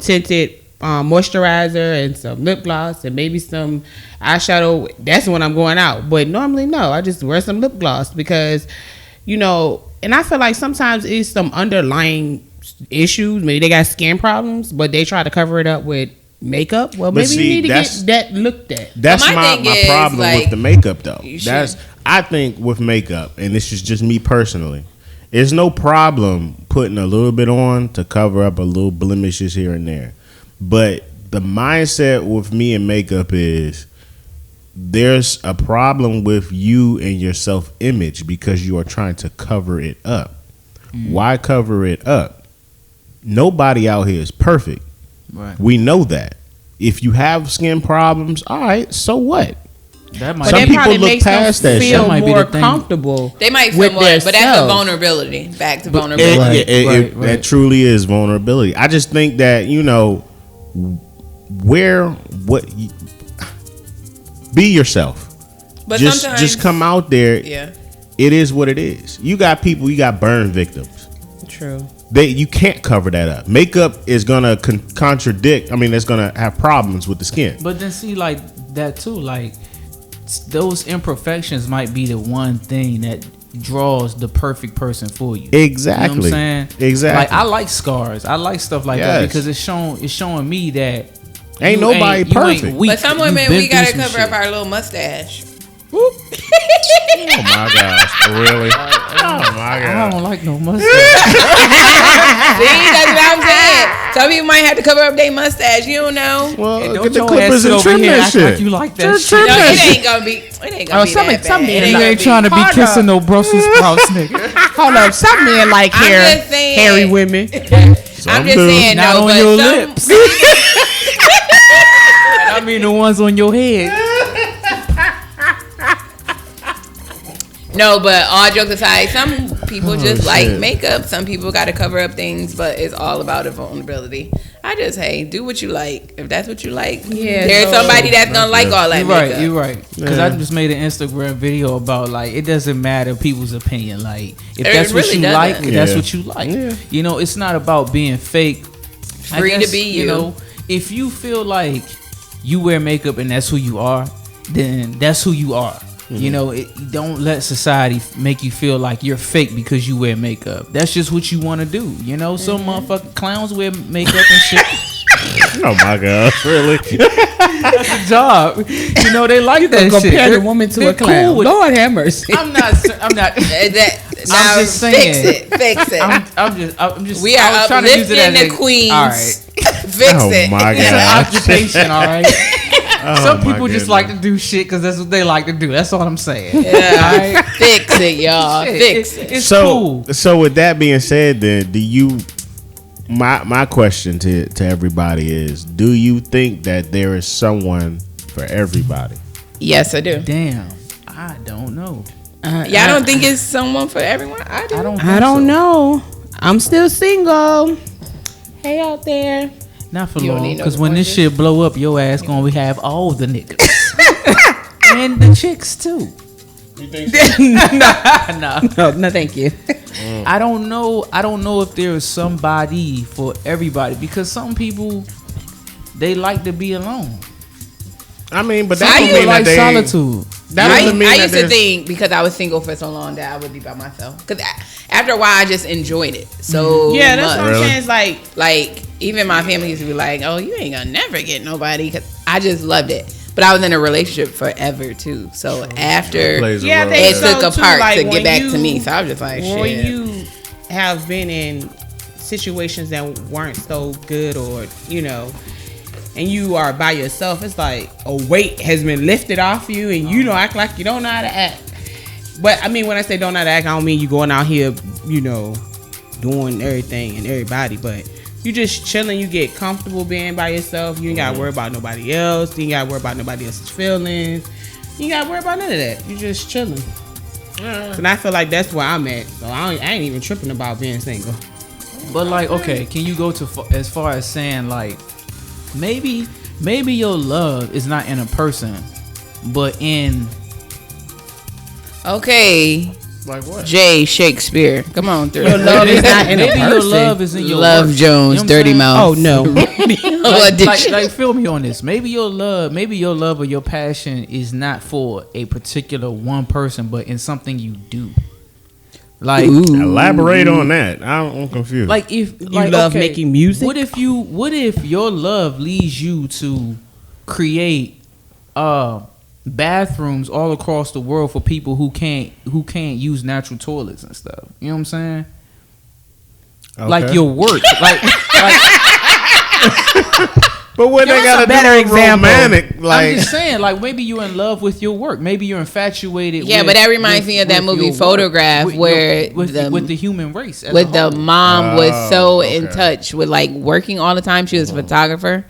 tinted moisturizer and some lip gloss and maybe some eyeshadow. That's when I'm going out. But normally, no, I just wear some lip gloss because, and I feel like sometimes it's some underlying issues. Maybe they got skin problems, but they try to cover it up with makeup. Well, maybe you need to get that looked at. That's my problem with the makeup though. I think with makeup, and this is just me personally, there's no problem putting a little bit on to cover up a little blemishes here and there. But the mindset with me and makeup is there's a problem with you and your self-image because you are trying to cover it up. Why cover it up? nobody out here is perfect. Right. We know that. If you have skin problems, all right, so what? That might But Some that people probably look makes them past that shit. feel That might be more the thing. comfortable. They might feel with more, but that's a themselves. vulnerability. Back to vulnerability. Right. That truly is vulnerability. I just think that, you know, be yourself. But just sometimes, come out there. yeah. It is what it is. You got people, you got burn victims. True. You can't cover that up. Makeup is gonna contradict. I mean, it's gonna have problems with the skin. But then see, like that too, like those imperfections might be the one thing that draws the perfect person for you. Exactly. You know what I'm saying? Exactly. Like I like scars. I like stuff like that Yes. because it's showing me that Ain't you nobody you perfect. weak. But some You women, been we gotta through some cover up shit. our little mustache. Oh my gosh, really? Oh my I god. don't like no mustache. See, that's what I'm saying. Some people might have to cover up their mustache. You don't know. Well, Don't get the your clippers ass sit and over trim here that act shit. like you like that Trim shit. No, that it shit. ain't gonna be. It ain't Oh, gonna be some- that some bad. men It ain't You gonna ain't be. trying to be Hold kissing up. no Brussels sprouts, nigga. Hold up, some men like I'm hair, just saying. hairy women. I'm just do. saying, Not no, on but your some, lips. I mean the ones on your head. No, but all jokes aside, some people just like shit. makeup. Some people got to cover up things, but it's all about the vulnerability. I just, hey, do what you like. If that's what you like, Yeah, there's so- somebody that's gonna like all that You're makeup. right. You're right. Because I just made an Instagram video about like it doesn't matter people's opinion. Like if It that's what really you doesn't. like, that's Yeah. what you like. Yeah. You know, it's not about being fake. I Free to guess, be you. know, if you feel like you wear makeup and that's who you are, then that's who you are. You know, don't let society make you feel like you're fake because you wear makeup. That's just what you want to do. You know, some motherfucking clowns wear makeup and shit. Oh my gosh, really? That's a job. You know, they like that shit. Compare the They're- woman to they're a clown. cool with- Lord have mercy. I'm not. That, now I'm just saying. Fix it. I'm just. We I are was trying to use it uplifting as the a- queens. All right. Fix Oh it. my It's an gosh. occupation, all right. Oh, Some my people just goodness. like to do shit because that's what they like to do. That's all I'm saying. Yeah. All right? Fix it, y'all. Shit, Fix it. It's So, cool. so with that being said, then do you? My question to everybody is: do you think that there is someone for everybody? Yes, I do. Damn, I don't know. Y'all don't think it's someone for everyone? I do. I don't. I think don't so. know. I'm still single. Hey out there. Not for You don't long, need no because when this divorces? shit blow up, your ass gonna have all the niggas and the chicks too. Nah. No, thank you. I don't know. I don't know if there is somebody for everybody because some people they like to be alone. I mean, but I that used don't to mean that Like they. solitude. That I doesn't mean that used to there's- think because I was single for so long that I would be by myself. Because after a while, I just enjoyed it so Yeah, that's much. what I'm Really? saying. It's like Even my family used to be like, "Oh, you ain't gonna never get nobody." Because I just loved it. But I was in a relationship forever too. So after plays a Yeah, I role. think it so, took a too. part Like, to get when back you- to me. So I was just like, when "Shit." you have been in situations that weren't so good, or and you are by yourself, it's like a weight has been lifted off you, and you don't act like you don't know how to act. But I mean, when I say don't know how to act, I don't mean you going out here, doing everything and everybody, but you just chilling. You get comfortable being by yourself. You ain't gotta worry about nobody else. You ain't gotta worry about nobody else's feelings. You ain't gotta worry about none of that. You just chilling. And I feel like that's where I'm at. So I ain't even tripping about being single. But like, okay, can you go to as far as saying like, maybe your love is not in a person, but in Okay, Like what? Jay Shakespeare, come on through. Your love is not in a maybe your person. love is in your Love work. Jones, You know what I'm Dirty saying? Mouth. Oh no. Audition. Like feel me on this. Maybe your love or your passion is not for a particular one person, but in something you do. Like, Elaborate on that. I'm confused. like if You like, love okay, making music? What if your love leads you to create bathrooms all across the world for people who can't use natural toilets and stuff? You know what I'm saying? Like Okay. your work, like But what they got a better example? Romantic, like, I'm just saying, like maybe you're in love with your work. Maybe you're infatuated. Yeah, with, but that reminds me of that movie Photograph, where with the human race. As with a the whole. mom was so in okay. touch with like working all the time. She was a photographer,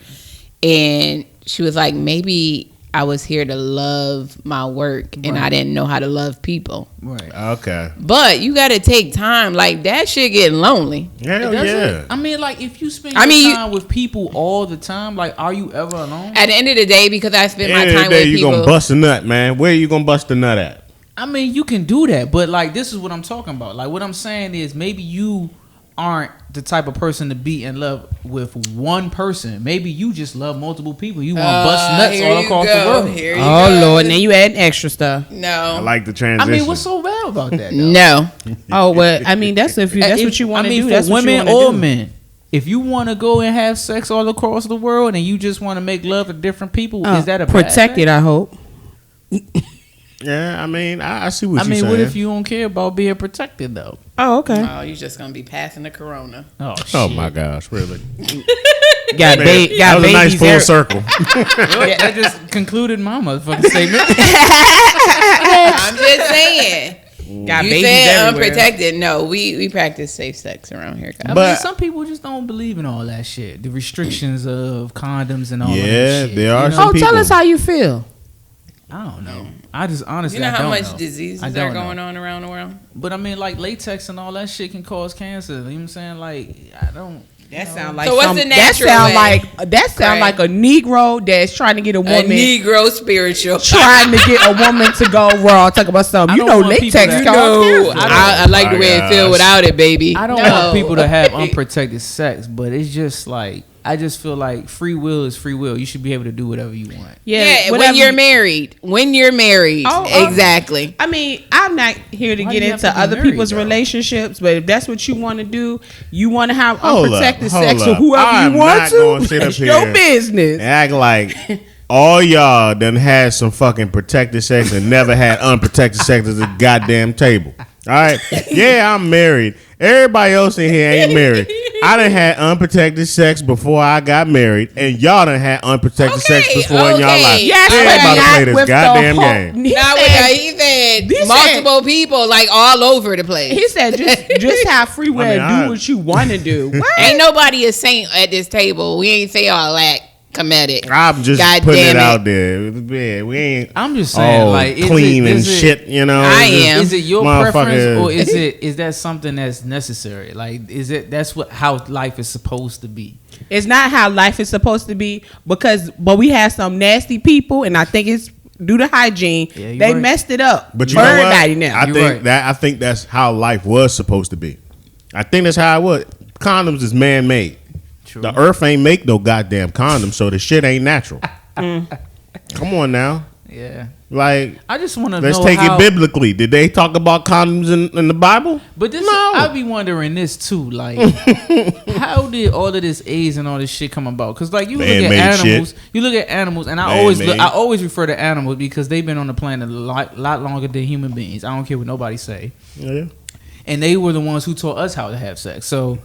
and she was like, maybe I was here to love my work, and I didn't know how to love people. Right. okay. But you got to take time. Like that shit getting lonely. Hell Does yeah. it? I mean, like if you spend I mean, time with people all the time, like are you ever alone? At the end of the day, because I spend my End of the time day, with you people. gonna bust a nut, man. Where you gonna bust a nut at? I mean, you can do that, but like this is what I'm talking about. Like what I'm saying is maybe you aren't the type of person to be in love with one person. Maybe you just love multiple people. You want to bust nuts all across the world. Oh Lord, now you adding extra stuff. I No. like the I transition. mean, what's so bad about that? though? No. Oh well, I mean that's what you want to do. For That's what you women wanna or do. men. If you want to go and have sex all across the world and you just want to make love to different people, is that a bad protected? thing? I hope. Yeah, I mean, I see what I you're mean, saying. what if you don't care about being protected though? Oh okay. Oh, you just gonna be passing the corona. Oh, Oh shit. my gosh, really? Got Man, that was a nice babies full there. circle. Well, that just concluded my motherfucking statement. I'm just saying. Got You babies said everywhere. unprotected. No, we practice safe sex around here, guys. I But- mean, some people just don't believe in all that shit. The restrictions of condoms and all of Yeah, that shit. there are You know? some Oh, people. tell us how you feel. I don't know. I just honestly, You know I how don't much know. diseases I are don't going know. on around the world? But I mean, like latex and all that shit can cause cancer. You know what I'm saying? Like, I don't. That sound like So what's the natural that sound way? like a Negro that's trying to get a A woman Negro spiritual. trying to get a woman to go raw. Talk about something. I You don't know, want people latex that- cause No, cancer. I like the My way it feel gosh. without it, baby. I don't No. want people to have unprotected sex, but it's just like I just feel like free will is free will. You should be able to do whatever you want. Yeah, when whatever you're you- married. When you're married. Oh, Exactly. I mean, I'm not here to Why get do you have into to be other married, people's though? relationships, but if that's what you want to do, you want to have Hold unprotected up, sex hold with up. whoever I'm you want not gonna to. sit up It's here your business. Act like all y'all done had some fucking protected sex and never had unprotected sex at the goddamn table. All right? Yeah, I'm married. Everybody else in here ain't married. I done had unprotected sex before I got married, and y'all done had unprotected sex before in y'all life. Yes, I ain't but about to not play this with the goddamn whole- game. He Not with said- that. He said He said- multiple people, like all over the place. He said, just have free will and I- do what you want to do. What? Ain't nobody a saint at this table. We ain't say all that. Comedic. I'm just God putting damn it out there. Yeah, we ain't I'm just saying, all like, is clean it, and is it, shit, you know. I It's just am. Is it your motherfucker- preference, or is that something that's necessary? Like, that's how life is supposed to be? It's not how life is supposed to be but we have some nasty people, and I think it's due to hygiene. Yeah, you they right. messed it up. But you For know what? everybody now. I think that's how life was supposed to be. I think that's how it was. Condoms is man made. True. The earth ain't make no goddamn condoms, so the shit ain't natural. Come on now. Yeah. Like, I just want to let's know take how, it biblically. Did they talk about condoms in the Bible? But this, No. I be wondering this too. Like, how did all of this AIDS and all this shit come about? Because like you look at Man-made animals, shit. you look at animals, and I Man-made. always refer to animals because they've been on the planet a lot longer than human beings. I don't care what nobody say, Yeah. and they were the ones who taught us how to have sex. So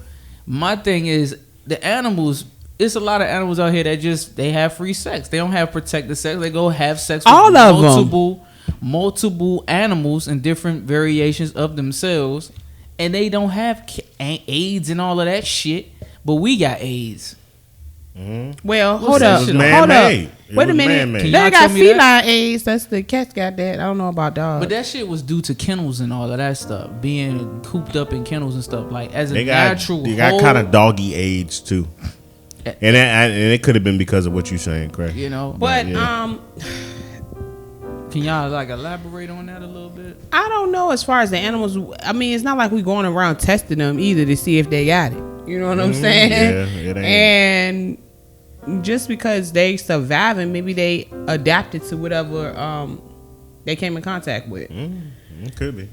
my thing is the animals. It's a lot of animals out here that just they have free sex. They don't have protected sex. They go have sex with All of them. multiple animals and different variations of themselves, and they don't have AIDS and all of that shit. But we got AIDS. Well, What's hold that up. shit? Hold Man-made. up. It Wait a was minute. man-made. Can They y'all got tell me that? feline AIDS. That's the cats got that. I don't know about dogs. But that shit was due to kennels and all of that stuff, being cooped up in kennels and stuff. Like as a They got natural, kind of doggy AIDS too. And it could have been because of what you're saying, Craig. you know. But Yeah. Can y'all like elaborate on that a little bit? I don't know as far as the animals. I mean, it's not like we going around testing them either to see if they got it. You know what I'm saying? Yeah, it ain't. And just because they surviving, maybe they adapted to whatever they came in contact with. It could be.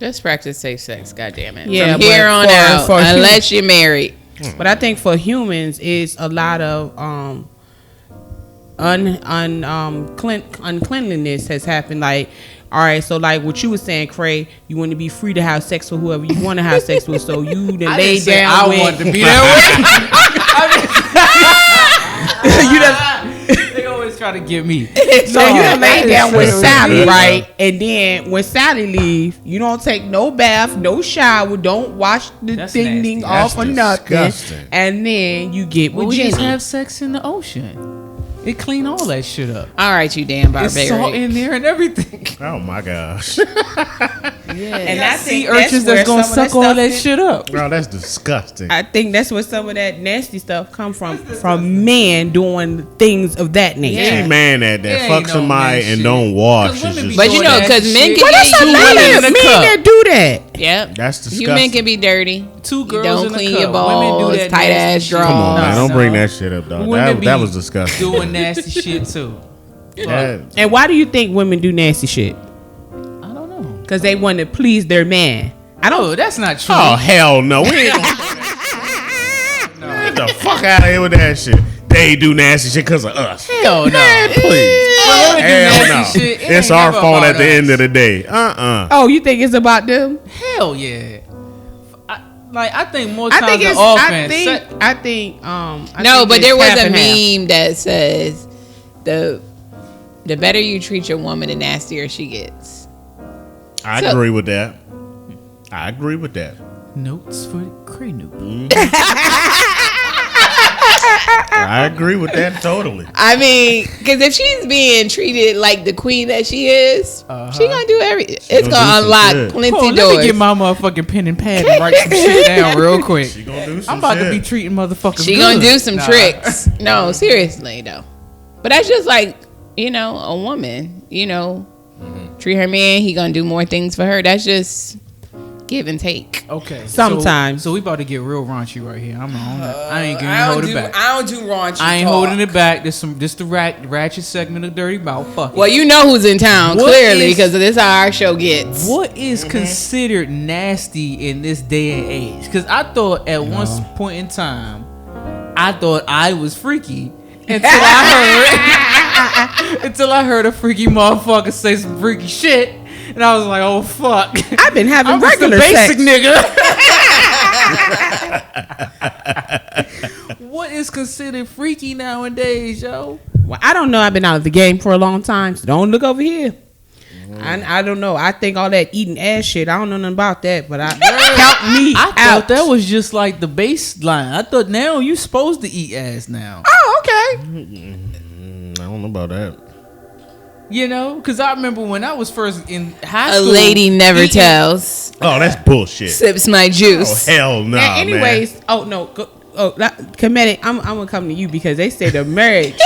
Just practice safe sex. God damn it. Yeah, From here but on for- out, for unless you're married. But I think for humans, it's a lot of uncleanliness has happened. Like, all right, so like what you were saying, Cray, you want to be free to have sex with whoever you want to have sex with. So you then lay down I with. want to be that way. You done, They always try to get me. so you done laid down with true. Sally, right? And then when Sally leave, you don't take no bath, no shower, don't wash the That's thing nasty. off or That's nothing, disgusting. and then you get Well, with we just Jenny. have sex in the ocean. It clean all that shit up. All right, you damn It's salt barbaric. in there and everything. Oh my gosh. And I Sea think urchins where that's gonna some of suck all stuff that is- shit up. Bro, that's disgusting. I think that's where some of that nasty stuff come from men doing things of that nature. Any man that It ain't fuck no somebody man and shit. don't wash 'Cause is women just be But you doing know, nasty 'cause men shit. can Well, that's get a two lot women of in a men cup. that do that. Yep. That's disgusting. You men can be dirty. Two girls Don't in a clean cup. your Women balls, do that tight nasty ass shit. drawers. Come on, man. No, Don't no. bring that shit up, dog. Women That be was disgusting. Doing nasty shit too. That- And why do you think women do nasty shit? I don't know. Because they want to please their man. I don't. Oh, that's not true. Oh, hell no. We ain't gonna Get the fuck out of here with that shit. They do nasty shit because of us. Hell no. Man, please. Women do Hell no. nasty shit. It It's ain't our never fault about at the us. end of the day. Oh, you think it's about them? Hell yeah. I think more I times think than it's. often. I think. No, think but it's Oh, there was half a and half. meme that says the better you treat your woman, the nastier she gets. I So- agree with that. I agree with that. Notes for Kraynupe. I agree with that totally. I mean, because if she's being treated like the queen that she is, she gonna do everything. It's gonna do gonna some unlock shit. plenty Hold on, doors. let me get my motherfucking pen and pad and write some shit down real quick. She gonna do some I'm about shit. to be treating motherfuckers She good. gonna do some Nah. tricks. No, seriously though. But that's just like, a woman. Treat her man. He gonna do more things for her. That's just give and take. Okay. Sometimes. So we about to get real raunchy right here. I'm gonna own that. I ain't gonna hold it back. I don't do raunchy. I ain't holding it back. This the ratchet segment of Dirty Mouth. Fuck it. Well, you know who's in town What clearly is- because this is how our show gets. What is considered nasty in this day and age? Because I thought at one point in time, I thought I was freaky until I heard a freaky motherfucker say some freaky shit, and I was like, oh fuck. I've been having I'm just a regular basic sex. nigga. What is considered freaky nowadays, yo? Well, I don't know. I've been out of the game for a long time, so don't look over here. I don't know. I think all that eating ass shit. I don't know nothing about that, but count me I out. thought that was just like the baseline. I thought now you supposed to eat ass now. Oh, okay. I don't know about that. Because I remember when I was first in high A school. lady never eating- tells. Oh, that's bullshit. Sips my Oh, juice. hell no. And anyways, oh no, comedic. I'm gonna come to you because they say the marriage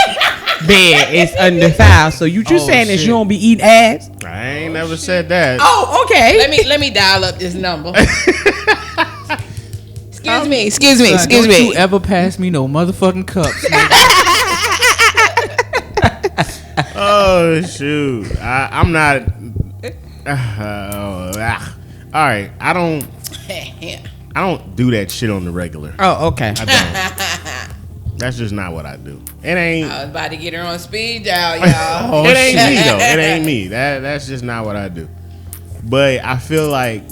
bed is undefiled. So you Oh, saying that shit. you don't be eating ass? Man. I ain't never said that. Oh, okay. Let me dial up this number. Excuse me. Son, don't you ever pass me no motherfucking cups, nigga. Oh shoot. I'm not. All right. I don't do that shit on the regular. Oh, okay. I don't. That's just not what I do. It ain't. I was about to get her on speed dial, y'all. It ain't me though. It ain't me. That's just not what I do. But I feel like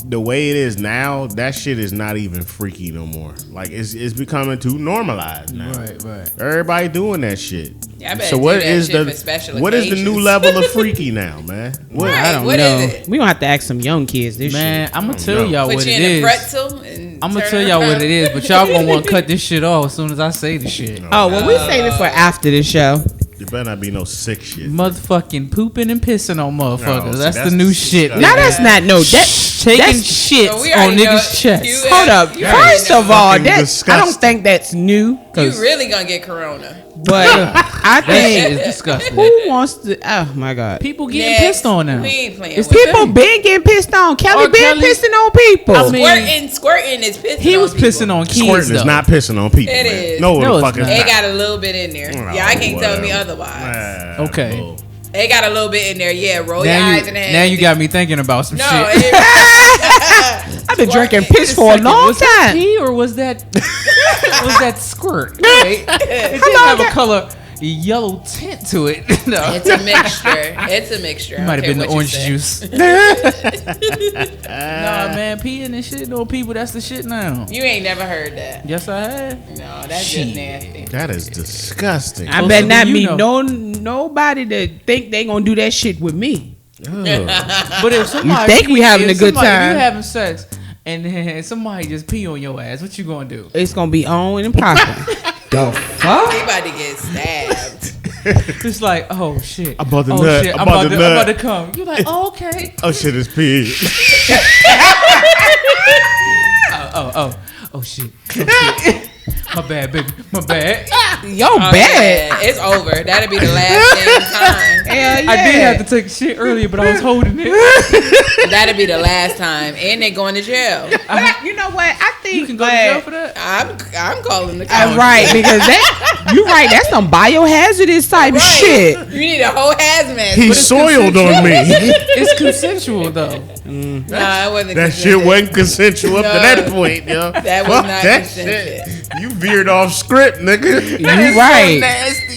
the way it is now, that shit is not even freaky no more. Like it's becoming too normalized now. Right. Everybody doing that shit. Yeah, I better So do what that is shit the for special what is the new occasions. level of freaky now, man? What? Right. I don't What know. is it? We gonna have to ask some young kids this Man, shit. I'm gonna Oh, tell no. y'all Put what you it in a is. pretzel and I'm gonna turn tell it y'all what around. it is, but y'all gonna want to cut this shit off as soon as I say the shit. Oh well, we save it for after the show. There better not be no sick shit. Motherfucking pooping and pissing on motherfuckers. No, see, that's that's the new shit. disgusting. Now that's not no. Taking That's shit So we on already know niggas' chest. you- hold up. You First already of know. all, Fucking I don't disgusting. think that's new. You 'Cause- really gonna get corona. but I That shit think is disgusting. who wants to? Oh my god. People getting Next. pissed on now. We ain't playing It's with the it. People been getting pissed on. Kelly Oh, been Kelly- pissing on people. I mean- Squirting is pissing. He on was people. pissing on kids. Squirting is though. not pissing on people. It man. is. No, No, the it's fuck is not. It not. got a little bit in there. Oh, Yeah, I can't tell me whatever. otherwise. Okay. bull. It got a little bit in there. Yeah, roll your Now eyes you, and now you got me thinking about some No, shit. I've been drinking Squirting. piss for a long Was that time. pee or was that was that squirt? Wait, it didn't have a color. yellow tint to it. No. It's a mixture. It's a mixture. It might have been the orange juice. Nah, man, peeing and shit on people, that's the shit now. You ain't never heard that. Yes, I have. No, that's Shit. just nasty. That is disgusting. I bet not you me know. nobody that think they gonna do that shit with me. But if somebody think we having a good If time. you having sex and then somebody just pee on your ass, what you gonna do? It's gonna be on and popping. The fuck? He about to get stabbed. It's like, oh shit, I'm about to oh nut. shit, I'm I'm about to nut. about to come. You're like, oh okay. Oh shit, it's pig. Oh shit. My bad, baby. My bad. Yo, Oh, bad. yeah, it's over. That'll be the last damn time. Hell yeah. I did have to take shit earlier, but I was holding it. That'll be the last time, and they going to jail. You know what? I think You can go to jail for that. I'm calling the cops. right, because that you right, that's some biohazardous type Right. shit. You need a whole hazmat. He But it's soiled on me. It's consensual though. Nah, it wasn't. That shit consensual. wasn't consensual up to No. that point, yo. That was Fuck not that consensual. shit. You veered off script, nigga. You right. Nasty.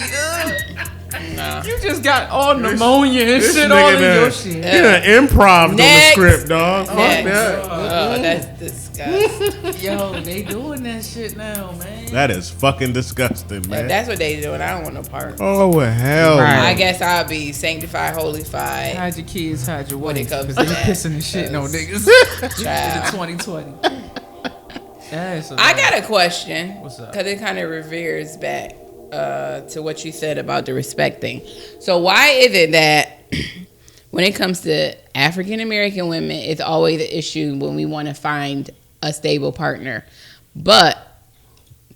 Nah. You just got all pneumonia and This shit all nigga in done- your shit. He done improv on the Next. script, dog. Fuck Next. that. Oh, that's disgusting. Yo, they doing that shit now, man. That is fucking disgusting, If man. that's what they doing, I don't want no part. Oh, well, hell. Right. I guess I'll be sanctified, holified. Hide your kids, hide your When it wife, comes because to they that. pissing and shitting on niggas. Child. In 2020. That's I got a question. What's up? Because it kind of reveres back to what you said about the respect thing. So why is it that when it comes to African American women, it's always an issue when we want to find a stable partner, but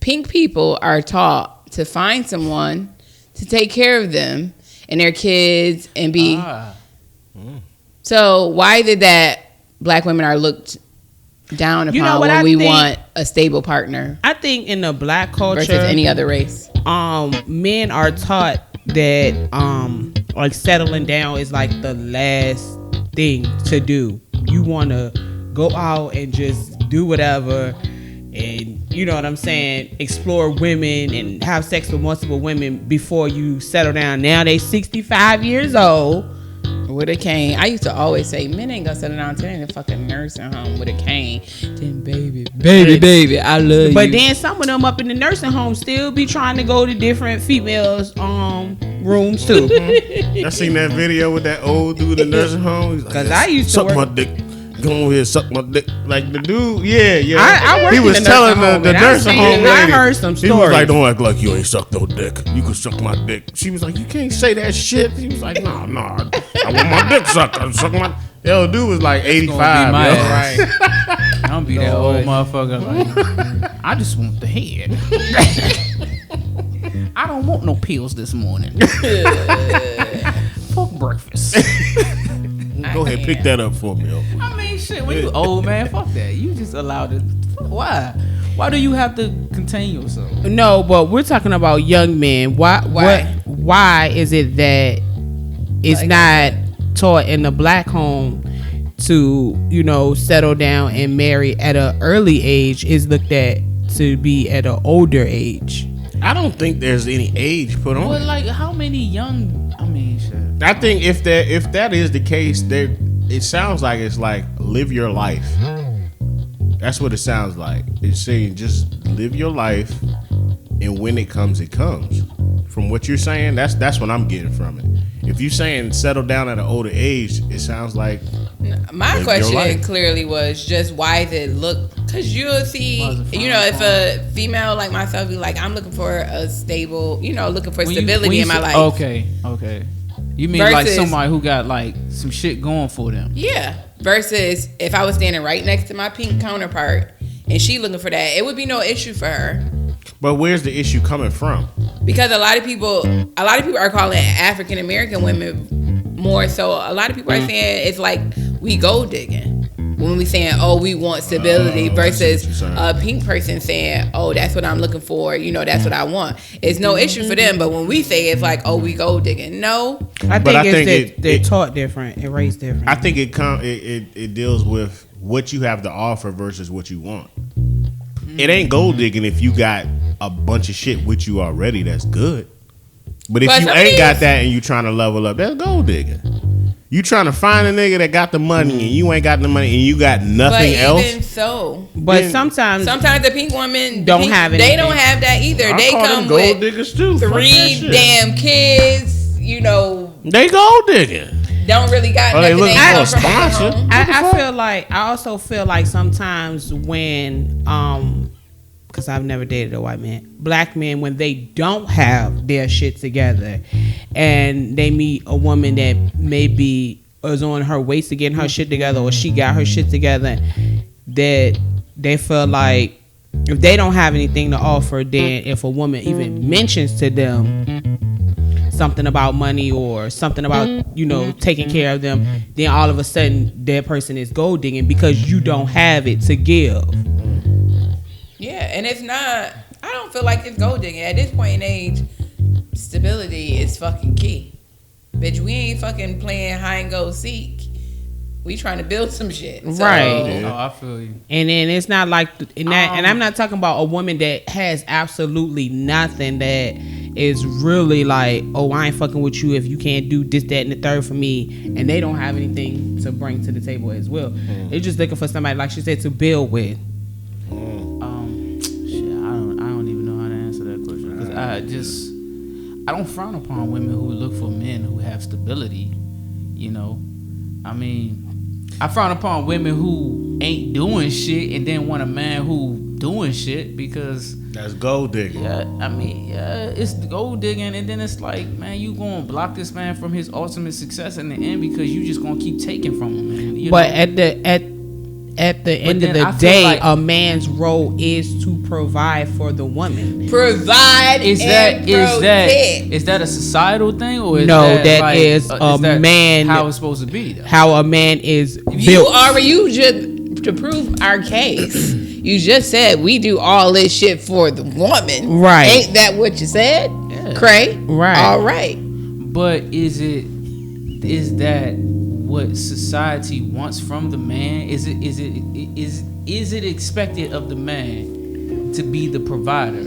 pink people are taught to find someone to take care of them and their kids and be. So why is it that black women are looked down upon You know what when I we think? want a stable partner I think in the black culture, versus any other race? men are taught that like settling down is like the last thing to do. You want to go out and just do whatever, and you know what I'm saying, explore women and have sex with multiple women before you settle down. Now they 65 years old With a cane. I used to always say, men ain't gonna settle down until they in a fucking nursing home with a cane. Then baby, I love you. but then some of them up in the nursing home still be trying to go to different females rooms too. I seen that video with that old dude in the nursing home. He's like, 'Cause I used to suck work- my dick. Go over here, suck my dick. Like the dude, yeah. I worked he in was the telling nursing home, the and I nursing seen home it. I lady. heard some He was stories. like, "Don't act like you ain't sucked no dick. You can suck my dick." She was like, "You can't say that shit." He was like, "No, I want my dick sucked. I suck my." Yo, dude was like 85. my Yo. ass. I don't be that old motherfucker. Like, I just want the head. I don't want no pills this morning. Fuck breakfast. Go ahead, pick that up for me. Yo. I mean, shit, when you old, man, fuck that. You just allowed it. Why? Why do you have to contain yourself? No, but we're talking about young men. Why is it that it's Like not taught in the black home to, you know, settle down and marry at an early age, is looked at to be at an older age? I don't think there's any age put on. But it. like, how many young? I mean, shit. I think if that is the case, there it sounds like it's like live your life. That's what it sounds like. It's saying just live your life, and when it comes, it comes. From what you're saying, that's what I'm getting from it. If you're saying settle down at an older age, it sounds like My Live your question life. clearly was just why did it look? Because you'll see, you know, if a female like myself be like, I'm looking for a stable, you know, looking for stability in my life. Okay. You mean like Versus- somebody who got like some shit going for them? Yeah. Versus if I was standing right next to my pink counterpart and she looking for that, it would be no issue for her. But where's the issue coming from? Because a lot of people are calling African American women more so. A lot of people are saying it's like we gold digging when we saying, oh, we want stability, I see what you're versus saying. a pink person saying, oh, that's what I'm looking for. You know, that's what I want. It's no issue for them. But when we say it's like, oh, we gold digging, no. I think I think they're it- taught different and raised different. I think it deals with what you have to offer versus what you want. It ain't gold digging if you got a bunch of shit with you already that's good. But if But you some ain't of got these- that and you trying to level up, that's gold digging. You trying to find a nigga that got the money and you ain't got the money and you got But nothing else. even so, But Then- sometimes sometimes the pink women Don't have They anything. don't have that either. I They call them come gold with diggers too. Fuck that 3 shit. damn kids. You know, They gold digging. don't really got Oh, they nothing. looking They for come a from their sponsor. home. I also feel like sometimes when because I've never dated a white man, black men, when they don't have their shit together and they meet a woman that maybe is on her way to getting her shit together or she got her shit together, that they feel like if they don't have anything to offer, then if a woman even mentions to them something about money or something about, you know, taking care of them, then all of a sudden that person is gold digging because you don't have it to give. Yeah, and it's not. I don't feel like it's gold digging at this point in age. Stability is fucking key, bitch. We ain't fucking playing hide and go seek. We trying to build some shit, so, Right. Oh, I feel you. And then it's not like and I'm not talking about a woman that has absolutely nothing, that is really like, oh, I ain't fucking with you if you can't do this, that, and the third for me, and they don't have anything to bring to the table as well. They're just looking for somebody, like she said, to build with. Shit, I don't even know how to answer that question because I don't frown upon women who look for men who have stability. You know, I mean, I frown upon women who ain't doing shit and then want a man who doing shit because. That's gold digging. Yeah, I mean, yeah, it's gold digging, and then it's like, man, you gonna block this man from his ultimate success in the end because you just gonna keep taking from him, man. You But know? at the end of then I the feel day, like- a man's role is to provide for the woman. provide is and protect. that a societal thing or is No, that that like, is a that man- how it's supposed to be though? How a man is You built. already, you just to prove our case. You just said we do all this shit for the woman, Right. Ain't that what you said, Yeah. Cray? Right. All right. But is that what society wants from the man? Is it expected of the man to be the provider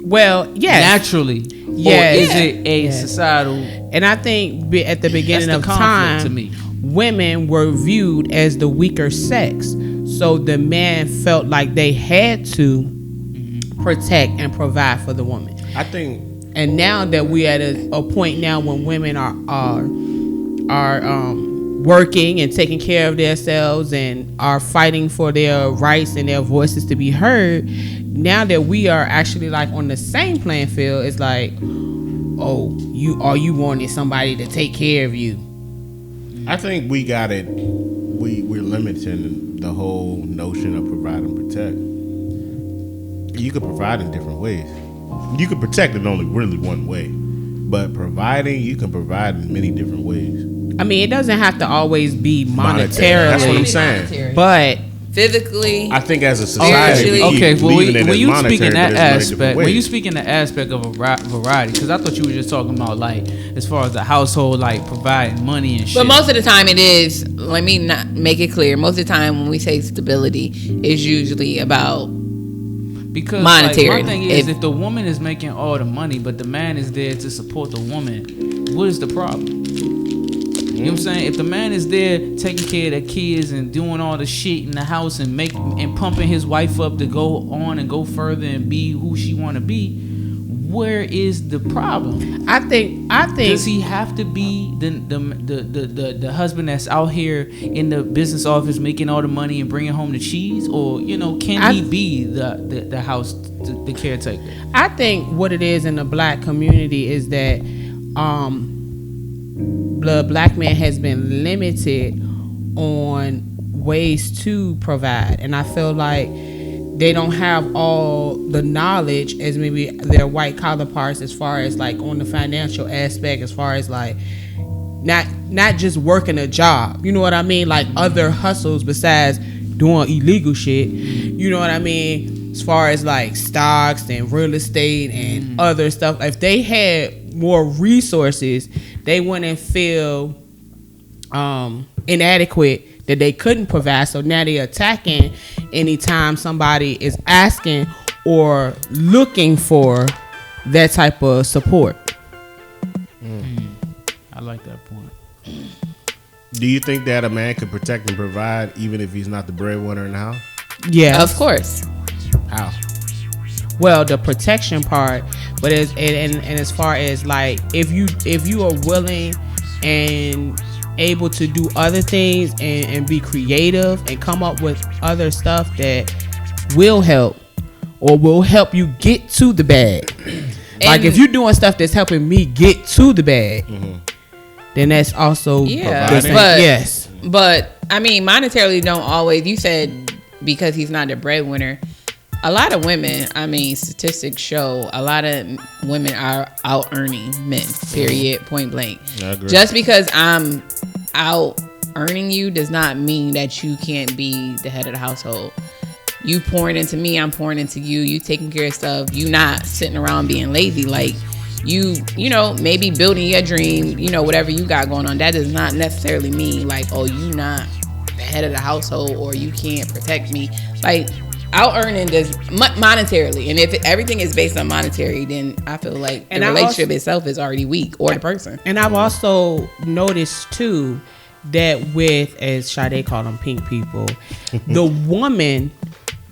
Well, yes. naturally? Yes. Or is it a Yes. societal? And I think at the beginning That's the of conflict time, to me. women were viewed as the weaker sex. So the man felt like they had to protect and provide for the woman. I think And now that we're at a point now when women are working and taking care of themselves and are fighting for their rights and their voices to be heard, now that we are actually like on the same playing field, it's like, oh, you wanted somebody to take care of you. I think we got it. We're limiting the whole notion of provide and protect. You could provide in different ways. You could protect in only really one way, but providing, you can provide in many different ways. I mean, it doesn't have to always be Monetary. That's what I'm monetarily, saying. Monetary. but physically. I think as a society, we keep Okay, well, leaving it when as you monetary, speak in but that there's many aspect, different when you ways. speak in the aspect of a variety, because I thought you were just talking about like as far as the household, like providing money and shit. But most of the time it is, let me not make it clear, most of the time when we say stability, it's usually about because monetary. Like, my thing is, If- if the woman is making all the money, but the man is there to support the woman, what is the problem? You know what I'm saying? If the man is there taking care of the kids and doing all the shit in the house and pumping his wife up to go on and go further and be who she want to be, where is the problem? I think Does he have to be the husband that's out here in the business office making all the money and bringing home the cheese, or can he be the house the caretaker? I think what it is in the black community is that the black man has been limited on ways to provide, and I feel like they don't have all the knowledge as maybe their white counterparts as far as like on the financial aspect, as far as like not just working a job, you know what I mean, like other hustles besides doing illegal shit, you know what I mean, as far as like stocks and real estate and other stuff. If they had more resources, they wouldn't feel inadequate that they couldn't provide. So now they're attacking anytime somebody is asking or looking for that type of support. Do you think that a man can protect and provide even if he's not the breadwinner in the house? Yeah, Of course. How? well, the protection part, but as far as like if you are willing and able to do other things and be creative and come up with other stuff that will help or will help you get to the bag. Like if you're doing stuff that's helping me get to the bag, then that's also Yeah, the same. but Yes. But I mean, monetarily don't always. You said because he's not the breadwinner. A lot of women, I mean, statistics show a lot of women are out earning men. Period. Point blank. I agree. Just because I'm out earning you does not mean that you can't be the head of the household. You pouring into me, I'm pouring into you. You taking care of stuff. You not sitting around being lazy. Like you know, maybe building your dream. You know, whatever you got going on. That does not necessarily mean like, oh, you not the head of the household or you can't protect me. Like out earning does monetarily, and if everything is based on monetary, then I feel like the relationship itself is already weak, or the person. And I've also noticed too that with, as Sade call them, pink people, the woman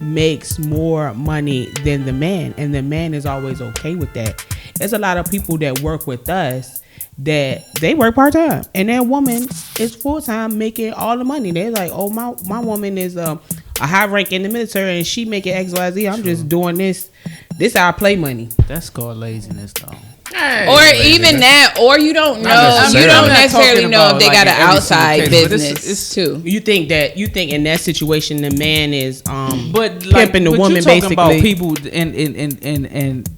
makes more money than the man, and the man is always okay with that. There's a lot of people that work with us that they work part-time and their woman is full-time making all the money. They're like, oh, my woman is a high rank in the military and she making XYZ. I'm just doing this how I play money. That's called laziness, though. Or even that, or you don't know. You don't necessarily know if they got an outside business too. You think in that situation the man is but pimping the woman, you're talking basically about people and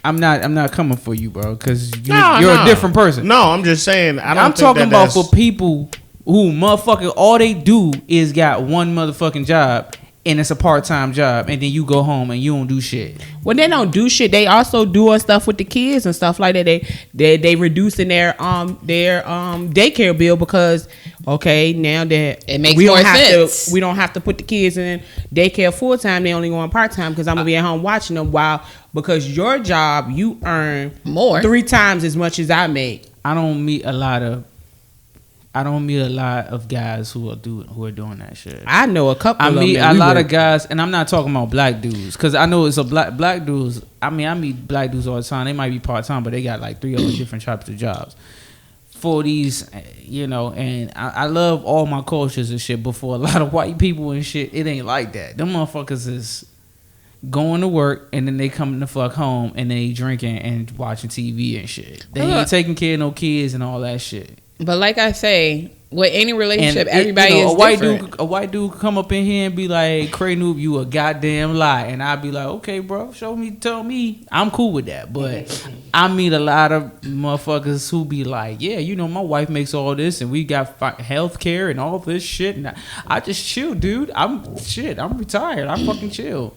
I'm not coming for you, bro, because you're a different person. No, I'm just saying. I'm talking about for people who motherfucking all they do is got one motherfucking job. And it's a part-time job, and then you go home and you don't do shit. When they don't do shit, they also doing stuff with the kids and stuff like that. They reducing their daycare bill because now that it makes more sense. We don't have to put the kids in daycare full time. They only going part time because I'm gonna be at home watching them. Because your job you earn more 3 times as much as I make. I don't meet a lot of guys who are doing that shit. I know a couple. I of meet them a lot of guys, and I'm not talking about black dudes, because I know it's a black dudes. I mean, I meet black dudes all the time. They might be part time, but they got like 3 other different types of jobs. For these, and I love all my cultures and shit. But for a lot of white people and shit, it ain't like that. Them motherfuckers is going to work and then they come the fuck home and they drinking and watching TV and shit. They ain't taking care of no kids and all that shit. But like I say, with any relationship, And everybody is different. A white dude come up in here and be like, Kraynupe, you a goddamn lie. And I'd be like, okay, bro, tell me. I'm cool with that. But I meet a lot of motherfuckers who be like, yeah, my wife makes all this and we got health care and all this shit. And I just chill, dude. I'm retired. I fucking chill.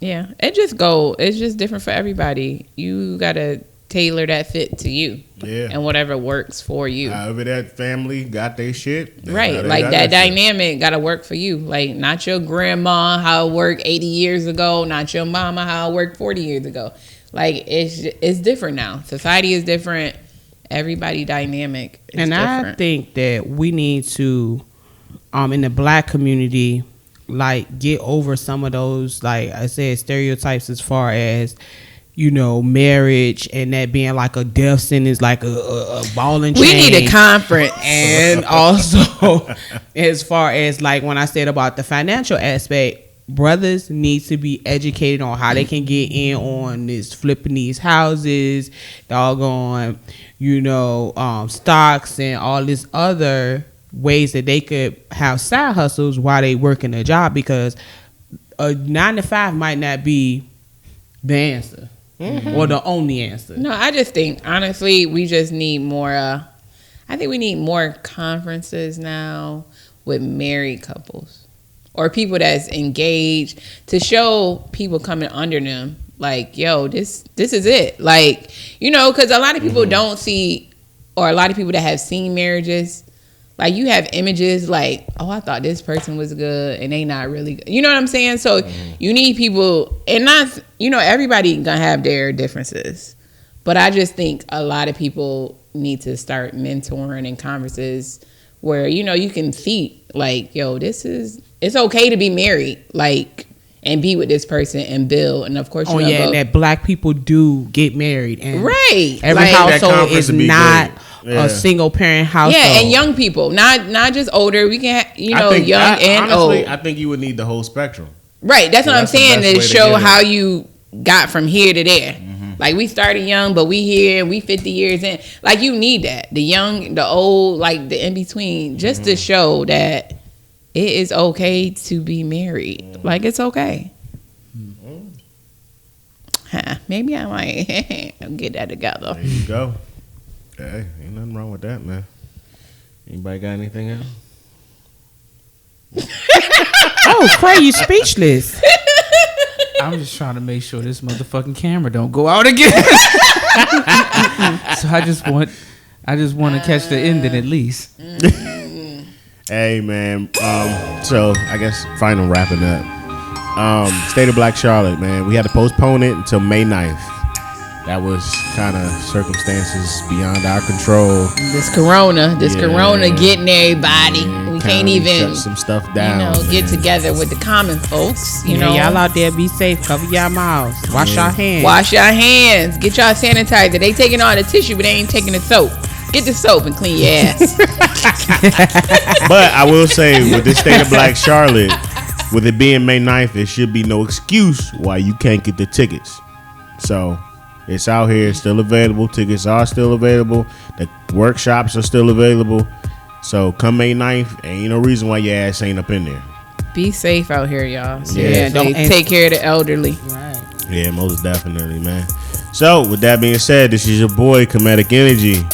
It's just different for everybody. You got to tailor that fit to you. Yeah. And whatever works for you. However that family got their shit. Right. Like that dynamic got to work for you. Like not your grandma, how it worked 80 years ago. Not your mama, how it worked 40 years ago. Like it's different now. Society is different. Everybody dynamic is and different. I think that we need to, in the black community, like get over some of those, like I said, stereotypes as far as, marriage and that being like a death sentence, like a ball and chain. We need a conference. And also, as far as like when I said about the financial aspect, brothers need to be educated on how they can get in on this flipping these houses, doggone, stocks and all this other ways that they could have side hustles while they working a job, because a 9 to 5 might not be the answer. Or the only answer. No, I just think honestly we just need more I think we need more conferences now with married couples or people that's engaged to show people coming under them like, yo, this is it. Like, because a lot of people don't see, or a lot of people that have seen marriages, like you have images like, oh, I thought this person was good and they not really good. You know what I'm saying? So you need people, and not, everybody gonna have their differences. But I just think a lot of people need to start mentoring and conferences where you can see like, yo, it's okay to be married, like, and be with this person and build, and of course, and that black people do get married, and right, every like, household is not a single parent household. Yeah, and young people, not just older. We can, young and honestly, old. I think you would need the whole spectrum. Right, that's what I'm saying, to show how it. you got from here to there. Like, we started young, but we here, we 50 years in. Like, you need that. The young, the old, like, the in-between, just to show that it is okay to be married. Like, it's okay. Maybe I might get that together. There you go. Hey, ain't nothing wrong with that, man. Anybody got anything else? Oh, Cray, you speechless. I'm just trying to make sure this motherfucking camera don't go out again. So I just want to catch the ending at least. Hey, man. So I guess final wrapping up. State of Black Charlotte, man. We had to postpone it until May 9th. That was kind of circumstances beyond our control. This corona getting everybody. Yeah, we can't even shut some stuff down. Get together with the common folks. Y'all out there, be safe. Cover your mouths. Wash your hands. Wash your hands. Get y'all sanitizer. They taking all the tissue, but they ain't taking the soap. Get the soap and clean your ass. But I will say, with this State of Black Charlotte, with it being May 9th, there should be no excuse why you can't get the tickets. So it's out here, it's still available. Tickets are still available. The workshops are still available. So come May 9th, ain't no reason why your ass ain't up in there. Be safe out here, y'all. Yeah. Take care of the elderly. Right. Yeah, most definitely, man. So with that being said, this is your boy, Comedic Energy.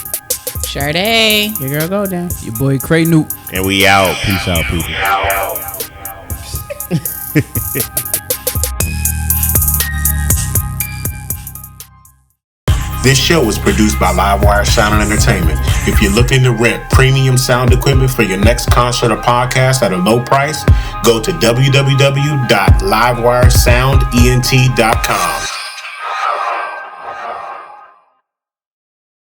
Sade. Your girl go down. Your boy Kraynupe. And we out. Peace out, people. This show was produced by Livewire Sound and Entertainment. If you're looking to rent premium sound equipment for your next concert or podcast at a low price, go to www.livewiresoundent.com.